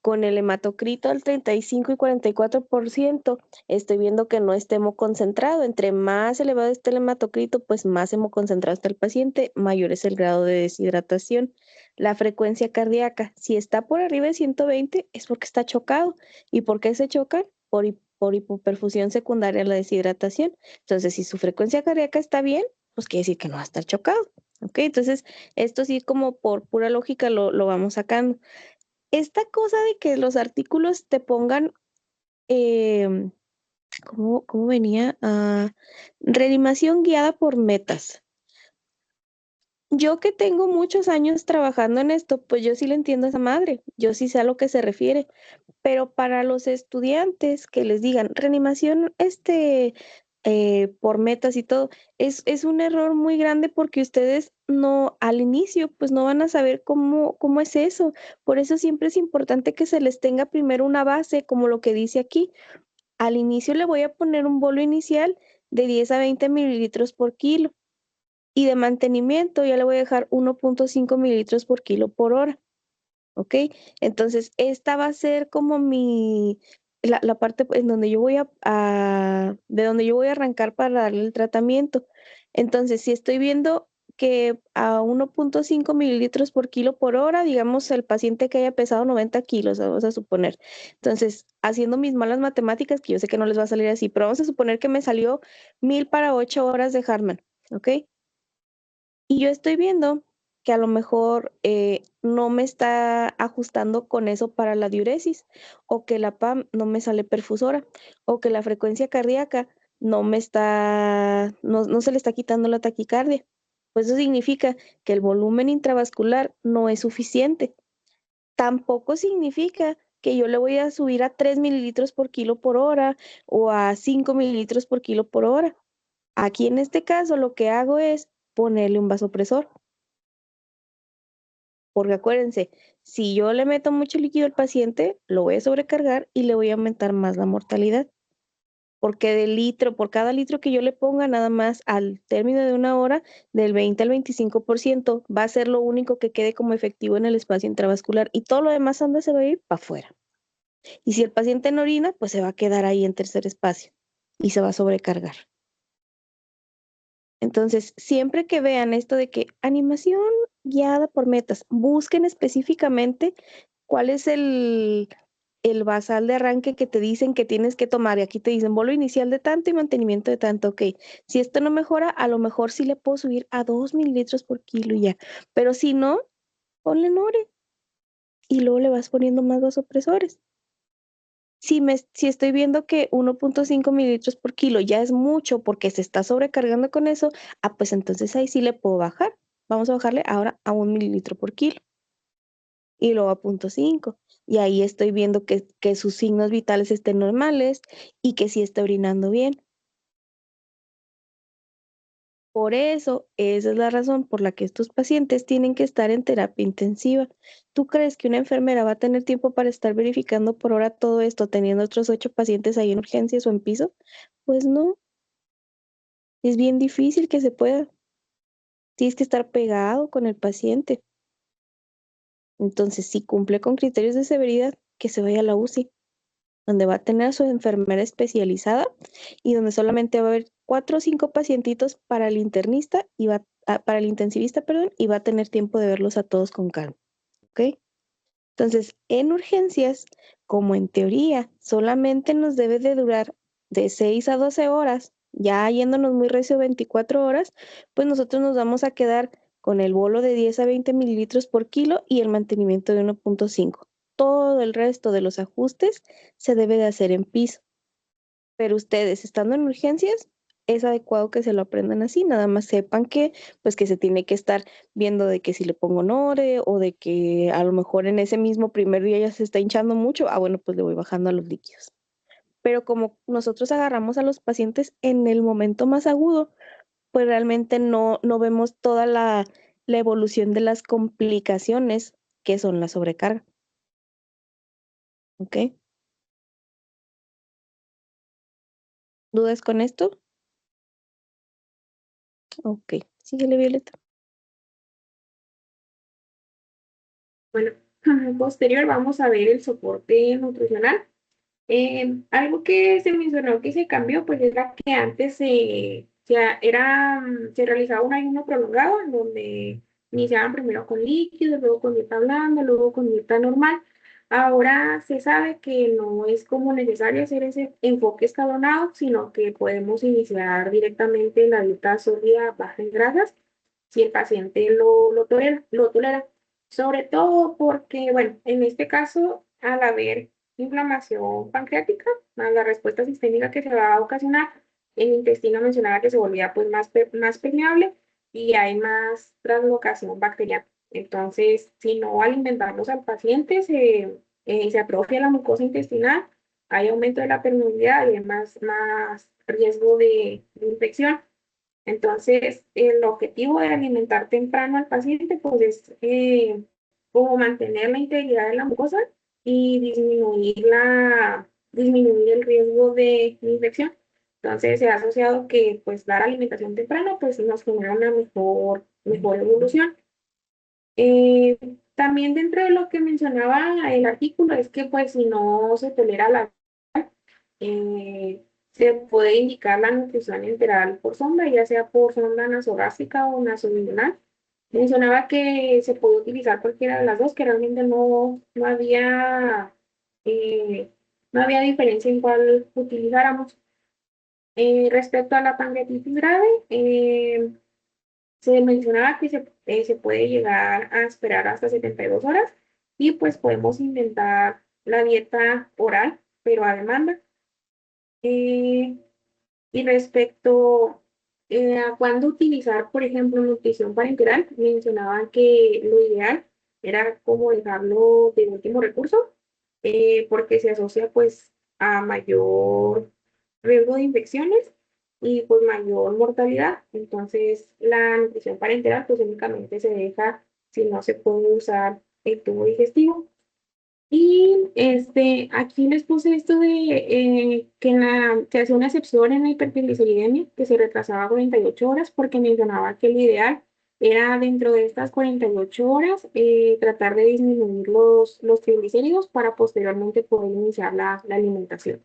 Con el hematocrito al 35 y 44%, estoy viendo que no esté hemoconcentrado. Entre más elevado esté el hematocrito, pues más hemoconcentrado está el paciente, mayor es el grado de deshidratación. La frecuencia cardíaca, si está por arriba de 120, es porque está chocado. ¿Y por qué se choca? Por hipoperfusión secundaria a la deshidratación. Entonces, si su frecuencia cardíaca está bien, pues quiere decir que no va a estar chocado. ¿Ok? Entonces, esto sí como por pura lógica lo vamos sacando. Esta cosa de que los artículos te pongan, em, ¿cómo venía? Reanimación guiada por metas. Yo que tengo muchos años trabajando en esto, pues yo sí le entiendo a esa madre, yo sí sé a lo que se refiere, pero para los estudiantes que les digan reanimación, por metas y todo. Es un error muy grande porque ustedes no, al inicio, pues no van a saber cómo es eso. Por eso siempre es importante que se les tenga primero una base, como lo que dice aquí. Al inicio le voy a poner un bolo inicial de 10 a 20 mililitros por kilo y de mantenimiento ya le voy a dejar 1.5 mililitros por kilo por hora. ¿Ok? Entonces, esta va a ser como la parte en donde yo voy de donde yo voy a arrancar para darle el tratamiento. Entonces, si estoy viendo que a 1.5 mililitros por kilo por hora, digamos, el paciente que haya pesado 90 kilos, vamos a suponer. Entonces, haciendo mis malas matemáticas, que yo sé que no les va a salir así, pero vamos a suponer que me salió 1000 para 8 horas de Hartmann, ¿ok? Y yo estoy viendo que a lo mejor no me está ajustando con eso para la diuresis, o que la PAM no me sale perfusora, o que la frecuencia cardíaca no se le está quitando la taquicardia. Pues eso significa que el volumen intravascular no es suficiente. Tampoco significa que yo le voy a subir a 3 mililitros por kilo por hora o a 5 mililitros por kilo por hora. Aquí en este caso lo que hago es ponerle un vasopresor. Porque acuérdense, si yo le meto mucho líquido al paciente, lo voy a sobrecargar y le voy a aumentar más la mortalidad. Porque por cada litro que yo le ponga, nada más al término de una hora, del 20 al 25% va a ser lo único que quede como efectivo en el espacio intravascular y todo lo demás, ¿dónde se va a ir? Para afuera. Y si el paciente no orina, pues se va a quedar ahí en tercer espacio y se va a sobrecargar. Entonces, siempre que vean esto de que animación guiada por metas, busquen específicamente cuál es el basal de arranque que te dicen que tienes que tomar. Y aquí te dicen bolo inicial de tanto y mantenimiento de tanto. Ok, si esto no mejora, a lo mejor sí le puedo subir a 2 mililitros por kilo y ya. Pero si no, ponle Nore y luego le vas poniendo más vasopresores. Si estoy viendo que 1.5 mililitros por kilo ya es mucho porque se está sobrecargando con eso, pues entonces ahí sí le puedo bajar. Vamos a bajarle ahora a 1 mililitro por kilo y luego a 0.5. Y ahí estoy viendo que sus signos vitales estén normales y que sí esté orinando bien. Por eso, esa es la razón por la que estos pacientes tienen que estar en terapia intensiva. ¿Tú crees que una enfermera va a tener tiempo para estar verificando por hora todo esto, teniendo otros 8 pacientes ahí en urgencias o en piso? Pues no, es bien difícil que se pueda. Tienes que estar pegado con el paciente. Entonces, si cumple con criterios de severidad, que se vaya a la UCI, donde va a tener a su enfermera especializada y donde solamente va a haber 4 o 5 pacientitos para el internista para el intensivista, perdón, y va a tener tiempo de verlos a todos con calma, ¿ok? Entonces, en urgencias, como en teoría solamente nos debe de durar de 6 a 12 horas, ya yéndonos muy recio 24 horas, pues nosotros nos vamos a quedar con el bolo de 10 a 20 mililitros por kilo y el mantenimiento de 1.5. Todo el resto de los ajustes se debe de hacer en piso. Pero ustedes, estando en urgencias, es adecuado que se lo aprendan así, nada más sepan que, pues que se tiene que estar viendo de que si le pongo Nore o de que a lo mejor en ese mismo primer día ya se está hinchando mucho, bueno, pues le voy bajando a los líquidos. Pero como nosotros agarramos a los pacientes en el momento más agudo, pues realmente no vemos toda la evolución de las complicaciones que son la sobrecarga. ¿Ok? ¿Dudas con esto? Ok, síguele, Violeta. Bueno, posterior vamos a ver el soporte nutricional. Algo que se mencionó que se cambió, pues era que antes se realizaba un ayuno prolongado en donde iniciaban primero con líquidos, luego con dieta blanda, luego con dieta normal. Ahora se sabe que no es como necesario hacer ese enfoque escalonado, sino que podemos iniciar directamente la dieta sólida baja en grasas si el paciente lo tolera. Sobre todo porque, bueno, en este caso, al haber inflamación pancreática, más la respuesta sistémica que se va a ocasionar, el intestino mencionaba que se volvía pues más permeable y hay más translocación bacteriana. Entonces, si no alimentamos al paciente, se atrofia la mucosa intestinal hay aumento de la permeabilidad y hay más riesgo de infección. Entonces, el objetivo de alimentar temprano al paciente, pues es como mantener la integridad de la mucosa y disminuir el riesgo de infección. Entonces, se ha asociado que pues dar alimentación temprana pues nos genera una mejor evolución. También dentro de lo que mencionaba el artículo es que pues si no se tolera se puede indicar la nutrición enteral por sonda, ya sea por sonda nasogástrica o nasobilional. Mencionaba que se puede utilizar cualquiera de las dos, que realmente eh, no había diferencia en cuál utilizáramos. Respecto a la pancreatitis grave, se mencionaba que se puede llegar a esperar hasta 72 horas y pues podemos intentar la dieta oral, pero a demanda. Eh, y respecto a cuándo utilizar, por ejemplo, nutrición parenteral, mencionaban que lo ideal era como dejarlo de último recurso, porque se asocia pues a mayor riesgo de infecciones y pues mayor mortalidad. Entonces, la nutrición parenteral pues únicamente se deja si no se puede usar el tubo digestivo. Y aquí les puse esto de que se hacía una excepción en la hipertrigliceridemia, que se retrasaba 48 horas, porque mencionaba que lo ideal era dentro de estas 48 horas tratar de disminuir los triglicéridos para posteriormente poder iniciar la alimentación.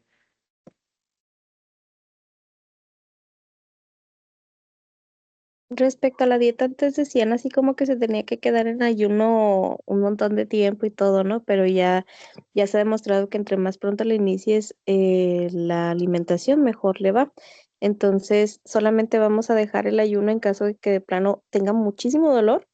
Respecto a la dieta, antes decían así como que se tenía que quedar en ayuno un montón de tiempo y todo, ¿no? Pero ya se ha demostrado que entre más pronto le inicies la alimentación, mejor le va. Entonces, solamente vamos a dejar el ayuno en caso de que de plano tenga muchísimo dolor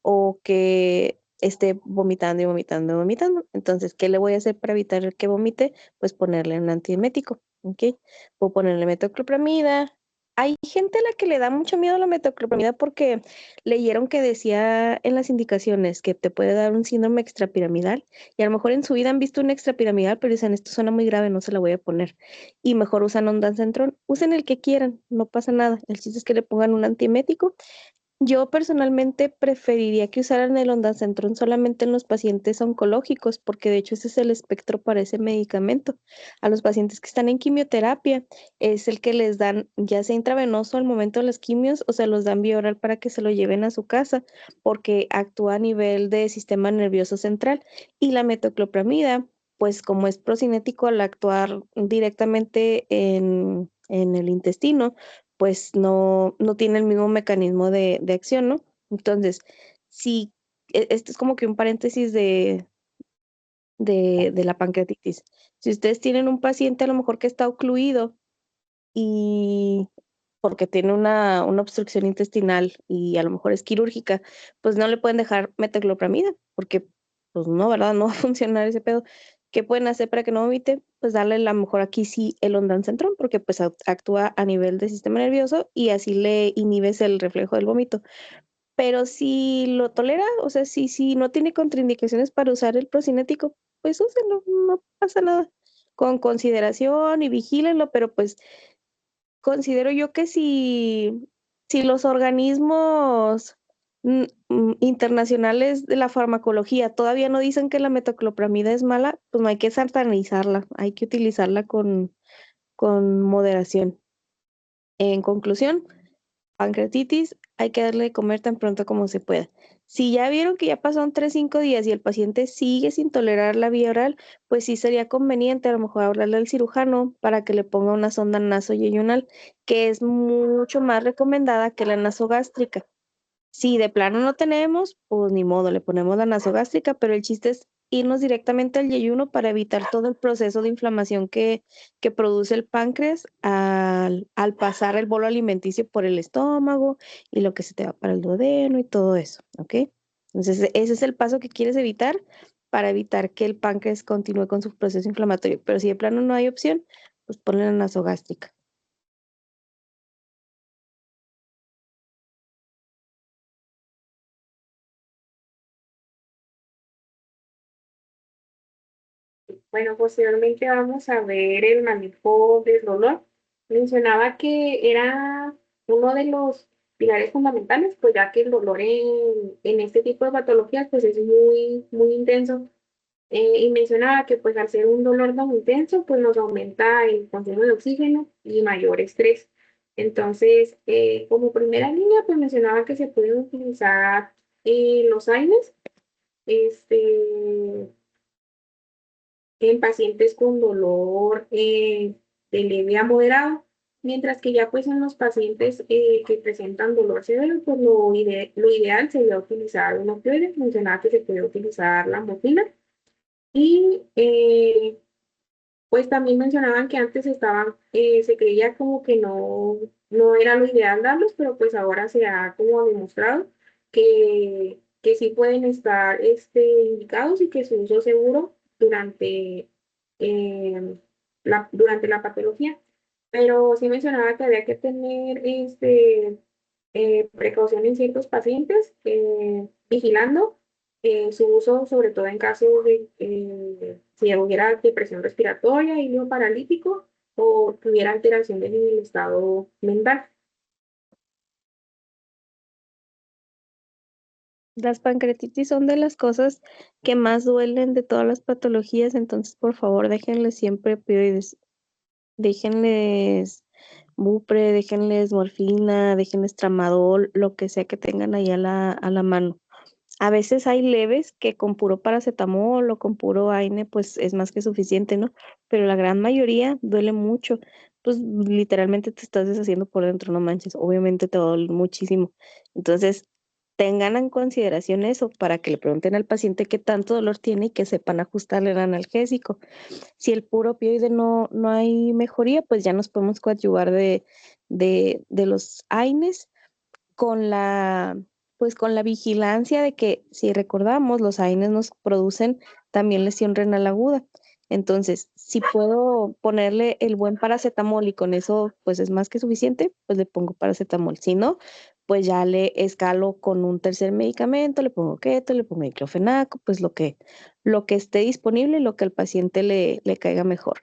o que esté vomitando y vomitando y vomitando. Entonces, ¿qué le voy a hacer para evitar que vomite? Pues ponerle un antiemético, ¿ok? O ponerle metoclopramida. Hay gente a la que le da mucho miedo la metoclopramida porque leyeron que decía en las indicaciones que te puede dar un síndrome extrapiramidal y a lo mejor en su vida han visto un extrapiramidal, pero dicen, esto suena muy grave, no se la voy a poner. Y mejor usan ondansetron. Usen el que quieran, no pasa nada. El chiste es que le pongan un antiemético. Yo personalmente preferiría que usaran el ondansetron solamente en los pacientes oncológicos, porque de hecho ese es el espectro para ese medicamento. A los pacientes que están en quimioterapia es el que les dan ya sea intravenoso al momento de las quimios o se los dan vía oral para que se lo lleven a su casa, porque actúa a nivel de sistema nervioso central. Y la metoclopramida, pues como es procinético al actuar directamente en el intestino, pues no tiene el mismo mecanismo de acción, ¿no? Entonces, si esto es como que un paréntesis de la pancreatitis. Si ustedes tienen un paciente a lo mejor que está ocluido y porque tiene una obstrucción intestinal y a lo mejor es quirúrgica, pues no le pueden dejar metoclopramida, porque pues no, ¿verdad? No va a funcionar ese pedo. ¿Qué pueden hacer para que no vomite? Pues darle a lo mejor aquí sí el ondansetron, porque pues actúa a nivel del sistema nervioso y así le inhibes el reflejo del vómito. Pero si lo tolera, o sea, si no tiene contraindicaciones para usar el procinético, pues úsenlo, no pasa nada. Con consideración y vigílenlo, pero pues considero yo que si los organismos internacionales de la farmacología todavía no dicen que la metoclopramida es mala, pues no hay que satanizarla, hay que utilizarla con moderación. En conclusión, pancreatitis, hay que darle de comer tan pronto como se pueda. Si ya vieron que ya pasaron 3, 5 días y el paciente sigue sin tolerar la vía oral, pues sí sería conveniente a lo mejor hablarle al cirujano para que le ponga una sonda nasoyeyunal, que es mucho más recomendada que la nasogástrica. Si de plano no tenemos, pues ni modo, le ponemos la nasogástrica, pero el chiste es irnos directamente al yeyuno para evitar todo el proceso de inflamación que produce el páncreas al pasar el bolo alimenticio por el estómago y lo que se te va para el duodeno y todo eso, ¿ok? Entonces, ese es el paso que quieres evitar para evitar que el páncreas continúe con su proceso inflamatorio. Pero si de plano no hay opción, pues ponle la nasogástrica. Bueno, posteriormente vamos a ver el manejo del dolor. Mencionaba que era uno de los pilares fundamentales, pues ya que el dolor en este tipo de patologías pues es muy, muy intenso. Y mencionaba que pues al ser un dolor tan intenso pues nos aumenta el consumo de oxígeno y mayor estrés. Entonces, como primera línea pues mencionaba que se pueden utilizar los AINES, este, en pacientes con dolor de leve a moderado, mientras que ya pues en los pacientes que presentan dolor severo, pues lo ideal sería utilizar un opioide. Mencionaba que se puede utilizar la morfina y pues también mencionaban que antes se creía como que no era lo ideal darlos, pero pues ahora se ha como demostrado que sí pueden estar indicados y que su uso seguro eh, durante la patología. Pero sí mencionaba que había que tener precaución en ciertos pacientes, vigilando su uso, sobre todo en caso de si hubiera depresión respiratoria, hilo paralítico o tuviera alteraciones en el estado mental. Las pancreatitis son de las cosas que más duelen de todas las patologías, entonces por favor déjenles siempre opioides, déjenles Bupre, déjenles morfina, déjenles tramadol, lo que sea que tengan ahí a la mano. A veces hay leves que con puro paracetamol o con puro AINE pues es más que suficiente, ¿no? Pero la gran mayoría duele mucho. Pues literalmente te estás deshaciendo por dentro, no manches. Obviamente te va a doler muchísimo. Entonces, tengan en consideración eso para que le pregunten al paciente qué tanto dolor tiene y que sepan ajustarle el analgésico. Si el puro opioide no hay mejoría, pues ya nos podemos coadyuvar de los AINES con pues con la vigilancia de que, si recordamos, los AINES nos producen también lesión renal aguda. Entonces, si puedo ponerle el buen paracetamol y con eso pues es más que suficiente, pues le pongo paracetamol. Si no, pues ya le escalo con un tercer medicamento, le pongo keto, le pongo diclofenaco, pues lo que esté disponible y lo que al paciente le caiga mejor.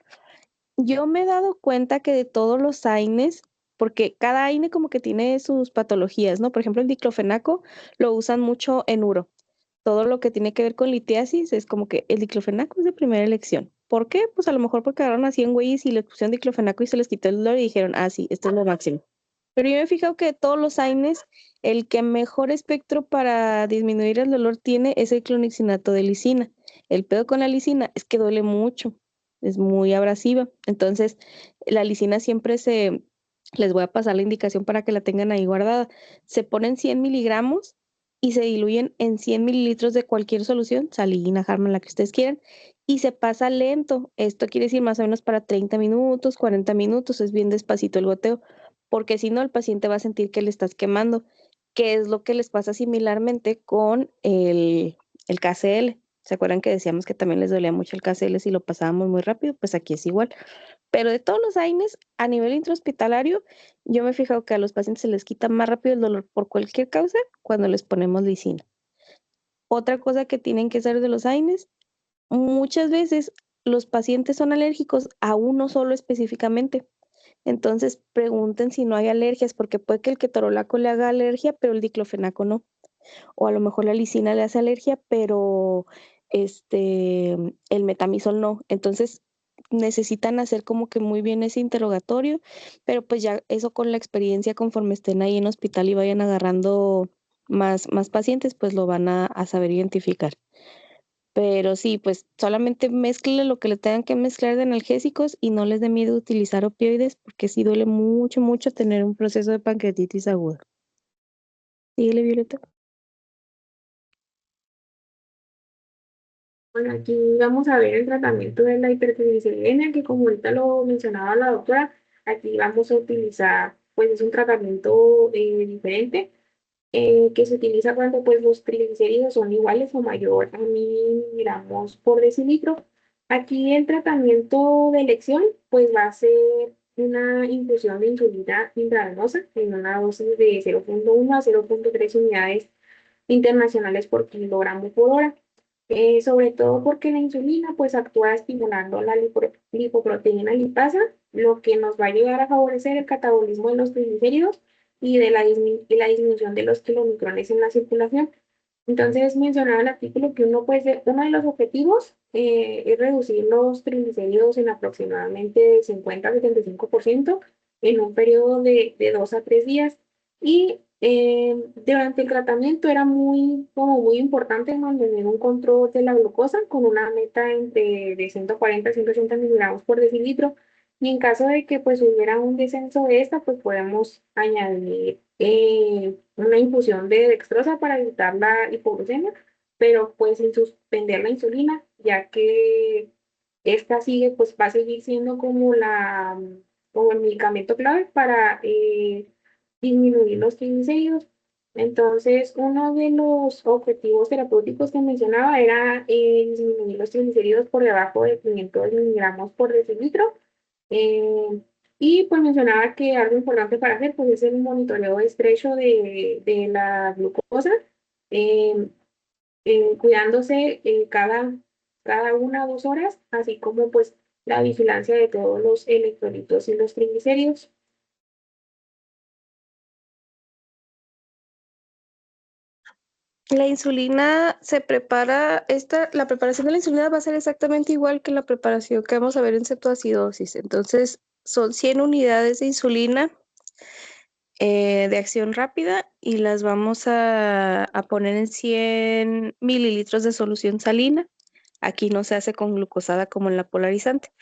Yo me he dado cuenta que de todos los AINES, porque cada AINE como que tiene sus patologías, ¿no? Por ejemplo, el diclofenaco lo usan mucho en uro. Todo lo que tiene que ver con litiasis es como que el diclofenaco es de primera elección. ¿Por qué? Pues a lo mejor porque agarraron a 100 güeyes y le pusieron diclofenaco y se les quitó el dolor y dijeron, ah, sí, esto es lo máximo. Pero yo me he fijado que de todos los AINES, el que mejor espectro para disminuir el dolor tiene es el clonixinato de lisina. El pedo con la lisina es que duele mucho, es muy abrasiva. Entonces, la lisina les voy a pasar la indicación para que la tengan ahí guardada. Se ponen 100 miligramos y se diluyen en 100 mililitros de cualquier solución, salina, Harman, la que ustedes quieran, y se pasa lento. Esto quiere decir más o menos para 30 minutos, 40 minutos, es bien despacito el goteo, porque si no, el paciente va a sentir que le estás quemando, que es lo que les pasa similarmente con el KCL. ¿Se acuerdan que decíamos que también les dolía mucho el KCL si lo pasábamos muy rápido? Pues aquí es igual. Pero de todos los AINES, a nivel intrahospitalario, yo me he fijado que a los pacientes se les quita más rápido el dolor por cualquier causa cuando les ponemos lisina. Otra cosa que tienen que saber de los AINES, muchas veces los pacientes son alérgicos a uno solo específicamente. Entonces pregunten si no hay alergias, porque puede que el ketorolaco le haga alergia, pero el diclofenaco no. O a lo mejor la lisina le hace alergia, pero el metamizol no. Entonces necesitan hacer como que muy bien ese interrogatorio, pero pues ya eso con la experiencia, conforme estén ahí en hospital y vayan agarrando más pacientes, pues lo van a saber identificar. Pero sí, pues solamente mezcle lo que le tengan que mezclar de analgésicos y no les dé miedo utilizar opioides porque sí duele mucho, mucho tener un proceso de pancreatitis aguda. Síguele, Violeta. Bueno, aquí vamos a ver el tratamiento de la hipertrigliceridemia, que como ahorita lo mencionaba la doctora, aquí vamos a utilizar, pues es un tratamiento diferente, que se utiliza cuando pues los triglicéridos son iguales o mayor a 1000 miligramos por decilitro. Aquí el tratamiento de elección pues va a ser una infusión de insulina intravenosa en una dosis de 0,1 a 0,3 unidades internacionales por kilogramo por hora. sobre todo porque la insulina pues actúa estimulando la lipoproteína lipasa, lo que nos va a ayudar a favorecer el catabolismo de los triglicéridos y la disminución de los kilomicrones en la circulación. Entonces mencionaba el artículo que uno de los objetivos es reducir los triglicéridos en aproximadamente 50 a 75% en un periodo de 2 a 3 días. Y durante el tratamiento era como muy importante mantener un control de la glucosa con una meta de 140 a 180 miligramos por decilitro. Y en caso de que pues hubiera un descenso de esta, pues podemos añadir una infusión de dextrosa para evitar la hipoglucemia, pero pues sin suspender la insulina, ya que esta sigue, pues va a seguir siendo como el medicamento clave para disminuir los triglicéridos. Entonces, uno de los objetivos terapéuticos que mencionaba era disminuir los triglicéridos por debajo de 500 miligramos por decilitro. Eh, y pues mencionaba que algo importante para hacer pues es el monitoreo estrecho de la glucosa, eh, cuidándose cada 1 o 2 horas, así como pues la vigilancia de todos los electrolitos y los triglicéridos. La insulina se prepara, la preparación de la insulina va a ser exactamente igual que la preparación que vamos a ver en cetoacidosis. Entonces, son 100 unidades de insulina de acción rápida y las vamos a poner en 100 mililitros de solución salina. Aquí no se hace con glucosada como en la polarizante.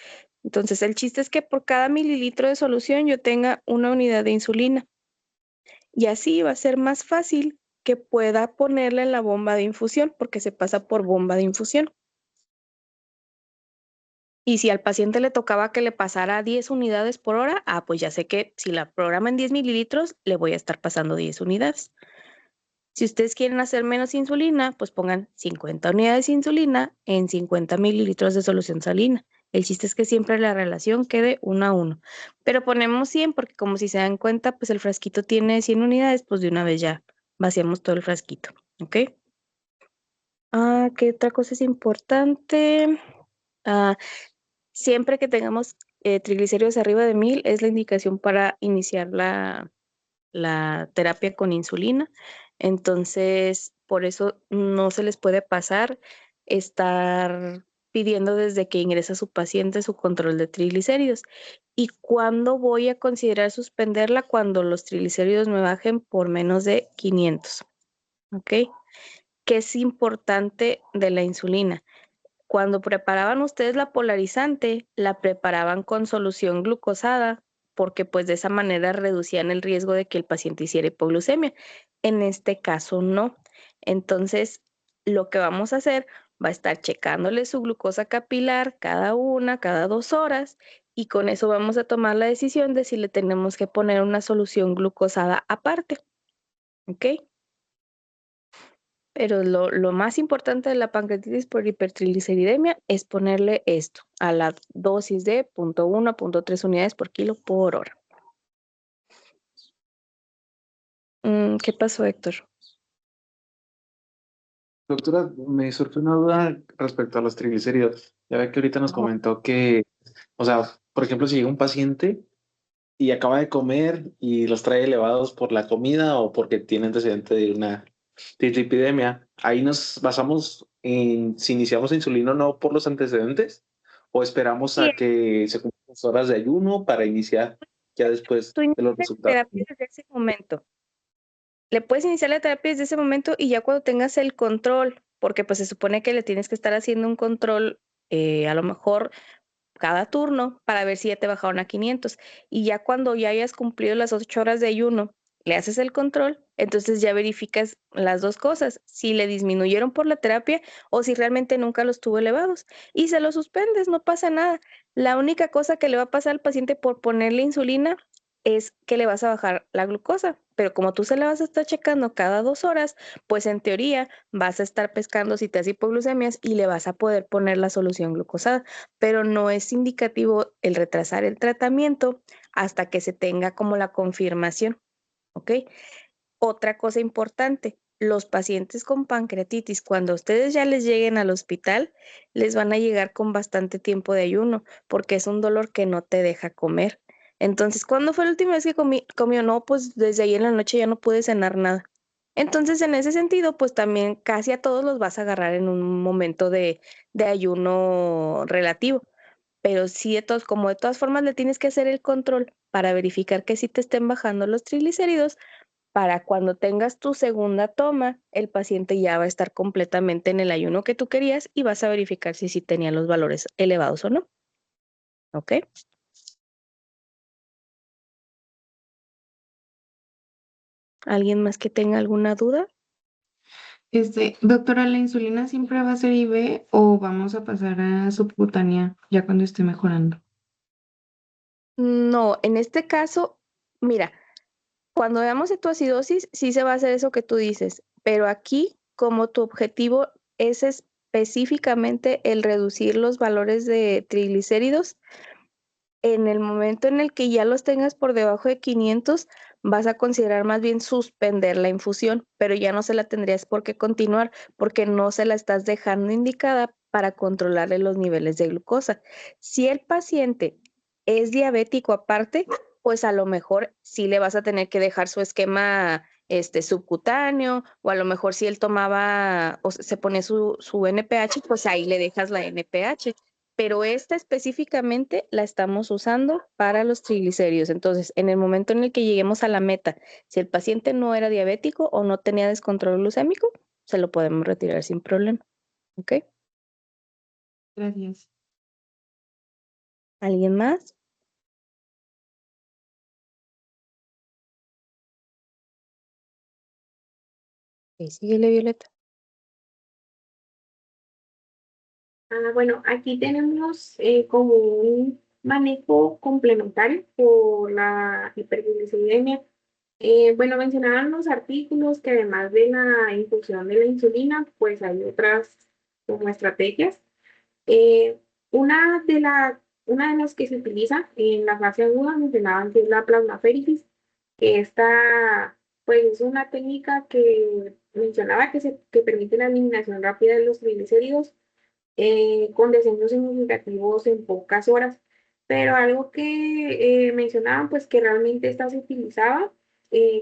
Entonces, el chiste es que por cada mililitro de solución yo tenga una unidad de insulina. Y así va a ser más fácil que pueda ponerla en la bomba de infusión porque se pasa por bomba de infusión. Y si al paciente le tocaba que le pasara 10 unidades por hora, pues ya sé que si la programa en 10 mililitros, le voy a estar pasando 10 unidades. Si ustedes quieren hacer menos insulina, pues pongan 50 unidades de insulina en 50 mililitros de solución salina. El chiste es que siempre la relación quede 1 a 1. Pero ponemos 100 porque como si se dan cuenta, pues el frasquito tiene 100 unidades, pues de una vez ya vaciamos todo el frasquito. ¿Ok? ¿Qué otra cosa es importante? Siempre que tengamos triglicéridos arriba de 1000 es la indicación para iniciar la terapia con insulina. Entonces, por eso no se les puede pasar estar pidiendo desde que ingresa su paciente su control de triglicéridos. ¿Y cuándo voy a considerar suspenderla? Cuando los triglicéridos me bajen por menos de 500. ¿Ok? ¿Qué es importante de la insulina? Cuando preparaban ustedes la polarizante, la preparaban con solución glucosada, porque pues de esa manera reducían el riesgo de que el paciente hiciera hipoglucemia. En este caso no. Entonces, lo que vamos a hacer va a estar checándole su glucosa capilar cada 2 horas y con eso vamos a tomar la decisión de si le tenemos que poner una solución glucosada aparte. ¿Ok? Pero lo más importante de la pancreatitis por hipertrigliceridemia es ponerle esto a la dosis de 0.1 a 0.3 unidades por kilo por hora. ¿Qué pasó, Héctor? Doctora, me surge una duda respecto a los triglicéridos. Ya ve que ahorita nos comentó que, o sea, por ejemplo, si llega un paciente y acaba de comer y los trae elevados por la comida o porque tiene antecedente de una dislipidemia, ahí nos basamos en si iniciamos insulina o no por los antecedentes o esperamos Sí, a que se cumplan las horas de ayuno para iniciar ya después tú de los inicias la resultados. terapia desde ese momento. Le puedes iniciar la terapia desde ese momento y ya cuando tengas el control, porque pues se supone que le tienes que estar haciendo un control a lo mejor cada turno para ver si ya te bajaron a 500. Y ya cuando ya hayas cumplido las 8 horas de ayuno, le haces el control, entonces ya verificas las dos cosas, si le disminuyeron por la terapia o si realmente nunca los tuvo elevados. Y se los suspendes, no pasa nada. La única cosa que le va a pasar al paciente por ponerle insulina es que le vas a bajar la glucosa, pero como tú se la vas a estar checando cada 2 horas, pues en teoría vas a estar pescando si te hace hipoglucemias y le vas a poder poner la solución glucosada, pero no es indicativo el retrasar el tratamiento hasta que se tenga como la confirmación, ¿ok? Otra cosa importante, los pacientes con pancreatitis, cuando ustedes ya les lleguen al hospital, les van a llegar con bastante tiempo de ayuno, porque es un dolor que no te deja comer. Entonces, ¿cuándo fue la última vez que comió? No, pues desde ahí en la noche ya no pude cenar nada. Entonces, en ese sentido, pues también casi a todos los vas a agarrar en un momento de ayuno relativo. Pero sí, como de todas formas le tienes que hacer el control para verificar que sí te estén bajando los triglicéridos, para cuando tengas tu segunda toma, el paciente ya va a estar completamente en el ayuno que tú querías y vas a verificar si sí tenía los valores elevados o no. ¿Ok? ¿Alguien más que tenga alguna duda? Doctora, ¿la insulina siempre va a ser IV o vamos a pasar a subcutánea ya cuando esté mejorando? No, en este caso, mira, cuando veamos cetoacidosis, sí se va a hacer eso que tú dices, pero aquí, como tu objetivo es específicamente el reducir los valores de triglicéridos, en el momento en el que ya los tengas por debajo de 500, vas a considerar más bien suspender la infusión, pero ya no se la tendrías por qué continuar porque no se la estás dejando indicada para controlarle los niveles de glucosa. Si el paciente es diabético aparte, pues a lo mejor sí le vas a tener que dejar su esquema subcutáneo, o a lo mejor si él tomaba o se pone su NPH, pues ahí le dejas la NPH, pero esta específicamente la estamos usando para los triglicéridos. Entonces, en el momento en el que lleguemos a la meta, si el paciente no era diabético o no tenía descontrol glucémico, se lo podemos retirar sin problema. ¿Ok? Gracias. ¿Alguien más? Ok, síguele, Violeta. Bueno, aquí tenemos como un manejo complementario por la hiperglucemia. Bueno, mencionaban los artículos que además de la infusión de la insulina, pues hay otras como estrategias. Eh, una de las que se utiliza en la fase aguda, mencionaban que es la plasmaféresis, que esta pues es una técnica que mencionaba que permite la eliminación rápida de los triglicéridos con descensos significativos en pocas horas. Pero algo que mencionaban, pues que realmente esta se utilizaba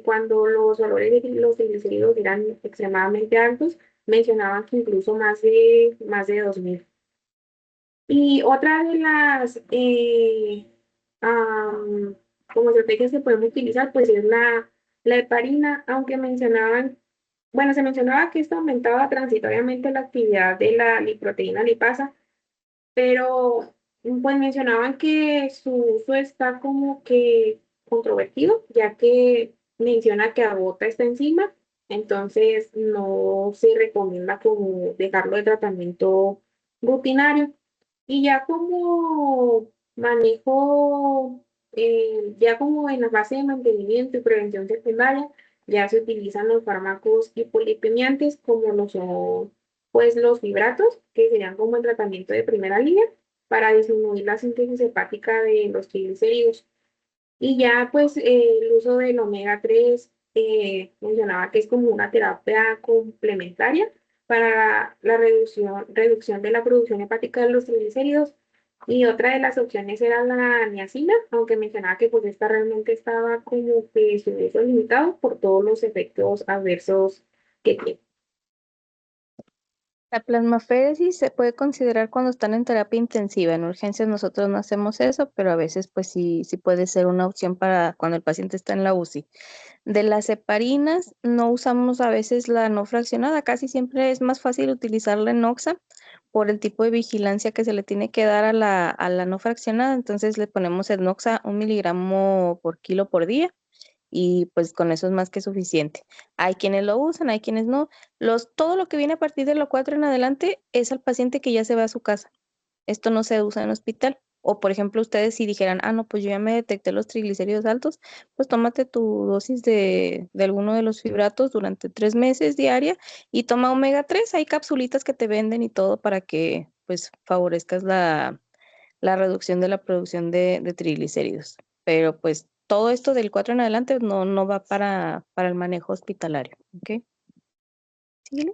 cuando los valores de los triglicéridos eran extremadamente altos, mencionaban que incluso más de 2000. Y otra de las como estrategias que podemos utilizar, pues es la heparina, aunque mencionaban, bueno, se mencionaba que esto aumentaba transitoriamente la actividad de la liproteína lipasa, pero pues mencionaban que su uso está como que controvertido, ya que menciona que agota esta enzima, entonces no se recomienda como dejarlo de tratamiento rutinario. Y ya como manejo, ya como en la fase de mantenimiento y prevención secundaria, ya se utilizan los fármacos hipolipemiantes como lo son pues los fibratos, que serían como el tratamiento de primera línea para disminuir la síntesis hepática de los triglicéridos. Y ya pues el uso del omega 3 mencionaba que es como una terapia complementaria para la reducción de la producción hepática de los triglicéridos. Y otra de las opciones era la niacina, aunque mencionaba que pues esta realmente estaba como que su uso limitado por todos los efectos adversos que tiene. La plasmaféresis se puede considerar cuando están en terapia intensiva. En urgencias nosotros no hacemos eso, pero a veces pues sí puede ser una opción para cuando el paciente está en la UCI. De las heparinas no usamos a veces la no fraccionada, casi siempre es más fácil utilizar la enoxa por el tipo de vigilancia que se le tiene que dar a la no fraccionada. Entonces le ponemos enoxa 1 miligramo por kilo por día y pues con eso es más que suficiente. Hay quienes lo usan, hay quienes no. Todo lo que viene a partir de los 4 en adelante es al paciente que ya se va a su casa. Esto no se usa en hospital. O, por ejemplo, ustedes si dijeran, no, pues yo ya me detecté los triglicéridos altos, pues tómate tu dosis de alguno de los fibratos durante 3 meses diaria y toma omega 3. Hay capsulitas que te venden y todo para que, pues, favorezcas la reducción de la producción de triglicéridos. Pero, pues, todo esto del 4 en adelante no va para el manejo hospitalario, ¿ok? Síguele.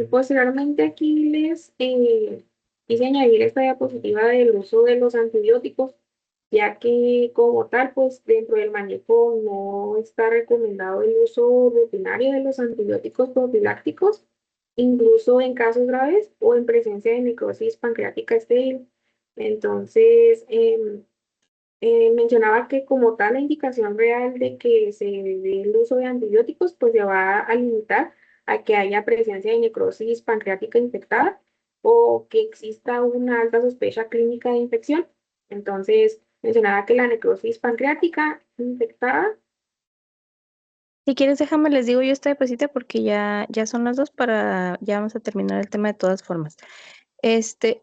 Posteriormente aquí les quise añadir esta diapositiva del uso de los antibióticos, ya que como tal, pues dentro del manejo no está recomendado el uso rutinario de los antibióticos profilácticos, incluso en casos graves o en presencia de necrosis pancreática estéril. Entonces, mencionaba que como tal la indicación real de que se dé el uso de antibióticos, pues se va a limitar a que haya presencia de necrosis pancreática infectada o que exista una alta sospecha clínica de infección. Entonces, mencionaba que la necrosis pancreática infectada. Si quieres, déjame, les digo yo esta diapositiva porque ya son las 2 ya vamos a terminar el tema de todas formas.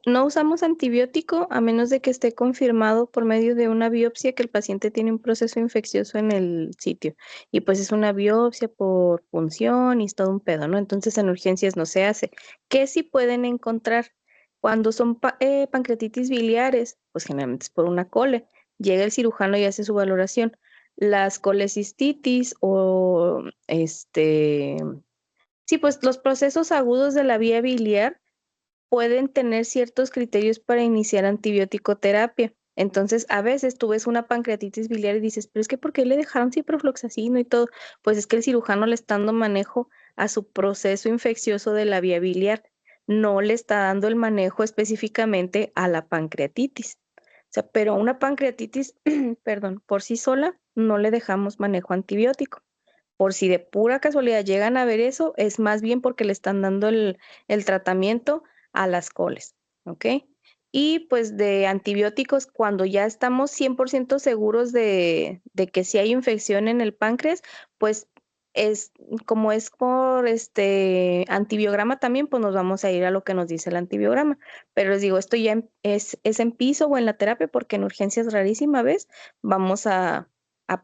No usamos antibiótico a menos de que esté confirmado por medio de una biopsia que el paciente tiene un proceso infeccioso en el sitio. Y pues es una biopsia por punción y es todo un pedo, ¿no? Entonces en urgencias no se hace. ¿Qué sí pueden encontrar? Cuando son pancreatitis biliares, pues generalmente es por una cole. Llega el cirujano y hace su valoración. Las colecistitis o sí, pues los procesos agudos de la vía biliar pueden tener ciertos criterios para iniciar antibiótico terapia. Entonces, a veces tú ves una pancreatitis biliar y dices, pero es que ¿por qué le dejaron ciprofloxacino y todo? Pues es que el cirujano le está dando manejo a su proceso infeccioso de la vía biliar, no le está dando el manejo específicamente a la pancreatitis. O sea, pero una pancreatitis, perdón, por sí sola no le dejamos manejo antibiótico. Por si de pura casualidad llegan a ver eso, es más bien porque le están dando el tratamiento a las coles, ¿ok? Y pues de antibióticos, cuando ya estamos 100% seguros de que si hay infección en el páncreas, pues es como es por antibiograma también, pues nos vamos a ir a lo que nos dice el antibiograma. Pero les digo, esto ya es en piso o en la terapia, porque en urgencias rarísima vez vamos a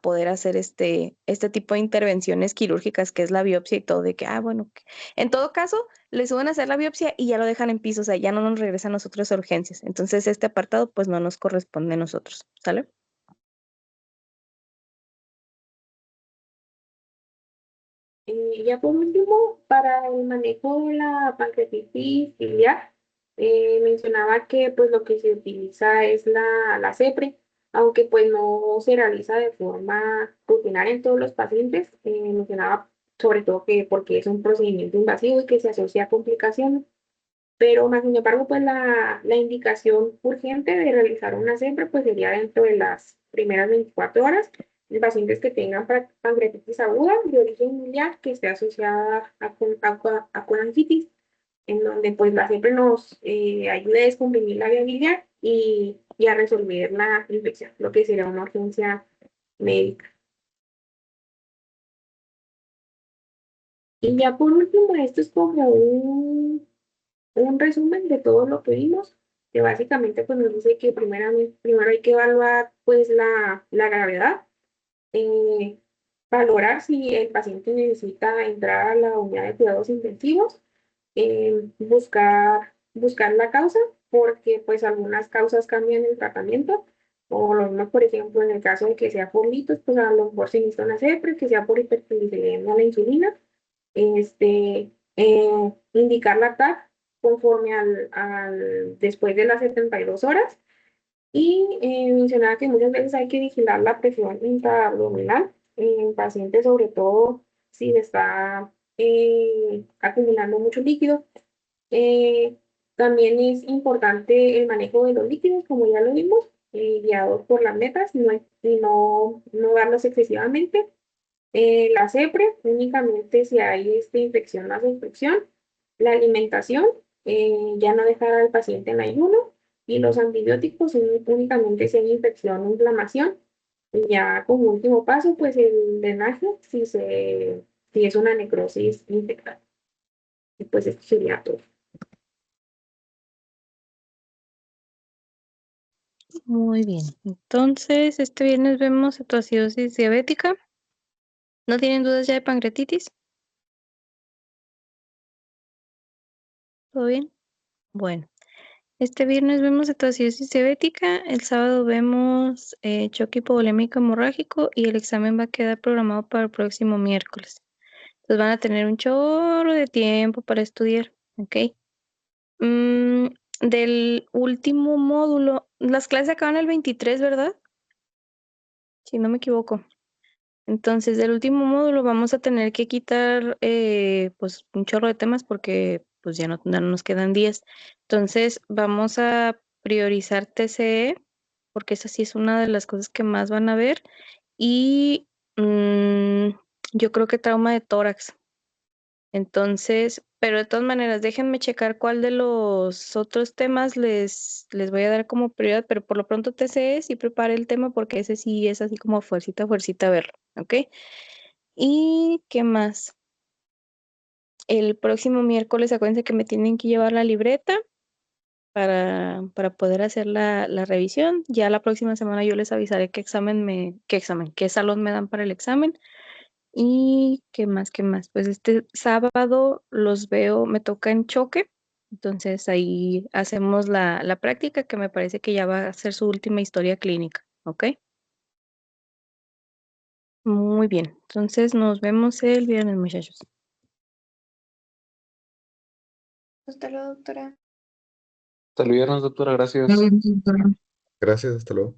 poder hacer este tipo de intervenciones quirúrgicas, que es la biopsia y todo, de que, bueno, en todo caso, le suben a hacer la biopsia y ya lo dejan en piso, o sea, ya no nos regresa a nosotros a urgencias. Entonces, este apartado, pues, no nos corresponde a nosotros, ¿sale? Ya por último, para el manejo de la pancreatitis biliar, mencionaba que pues lo que se utiliza es la CEPRE, aunque pues no se realiza de forma rutinaria en todos los pacientes. Mencionaba sobre todo que porque es un procedimiento invasivo y que se asocia a complicaciones, pero más sin embargo pues la indicación urgente de realizar una CEPRE pues sería dentro de las primeras 24 horas en pacientes que tengan pancreatitis aguda de origen biliar que esté asociada a colangitis, en donde pues la siempre nos ayuda a descomprimir la vía biliar y a resolver la infección, lo que sería una urgencia médica. Y ya por último, esto es como un resumen de todo lo que vimos, que básicamente pues nos dice que primero hay que evaluar pues la gravedad, eh, valorar si el paciente necesita entrar a la unidad de cuidados intensivos, buscar la causa, porque pues algunas causas cambian el tratamiento, o lo mismo, por ejemplo, en el caso de que sea por litos, pues a lo mejor se necesita una CEPRE, que sea por hipertrigliceridemia a la insulina, indicar la TAC conforme después de las 72 horas, y mencionaba que muchas veces hay que vigilar la presión intraabdominal en pacientes, sobre todo si le está acumulando mucho líquido. Eh, También es importante el manejo de los líquidos, como ya lo vimos, guiados por las metas, y no darlos excesivamente. La CEPRE, únicamente si hay infección más infección. La alimentación, ya no dejar al paciente en ayuno. Y los antibióticos, únicamente si hay infección o inflamación. Y ya como último paso, pues el drenaje, si es una necrosis infectada. Y pues esto sería todo. Muy bien. Entonces, este viernes vemos cetoacidosis diabética. ¿No tienen dudas ya de pancreatitis? ¿Todo bien? Bueno. Este viernes vemos cetoacidosis diabética, el sábado vemos choque hipovolémico hemorrágico y el examen va a quedar programado para el próximo miércoles. Entonces van a tener un chorro de tiempo para estudiar, ¿ok? Del último módulo, las clases acaban el 23, ¿verdad? Si no me equivoco. Entonces, del último módulo vamos a tener que quitar pues un chorro de temas porque pues ya no nos quedan 10. Entonces, vamos a priorizar TCE porque esa sí es una de las cosas que más van a ver. Y yo creo que trauma de tórax. Entonces, pero de todas maneras, déjenme checar cuál de los otros temas les voy a dar como prioridad, pero por lo pronto TCE sí prepare el tema porque ese sí es así como fuercita verlo, ¿ok? ¿Y qué más? El próximo miércoles, acuérdense que me tienen que llevar la libreta para poder hacer la revisión. Ya la próxima semana yo les avisaré qué salón me dan para el examen. ¿Y qué más? Pues este sábado los veo, me toca en Choque, entonces ahí hacemos la práctica que me parece que ya va a ser su última historia clínica, ¿ok? Muy bien, entonces nos vemos el viernes, muchachos. Hasta luego, doctora. Hasta el viernes, doctora, gracias. Muy bien, doctora. Gracias, hasta luego.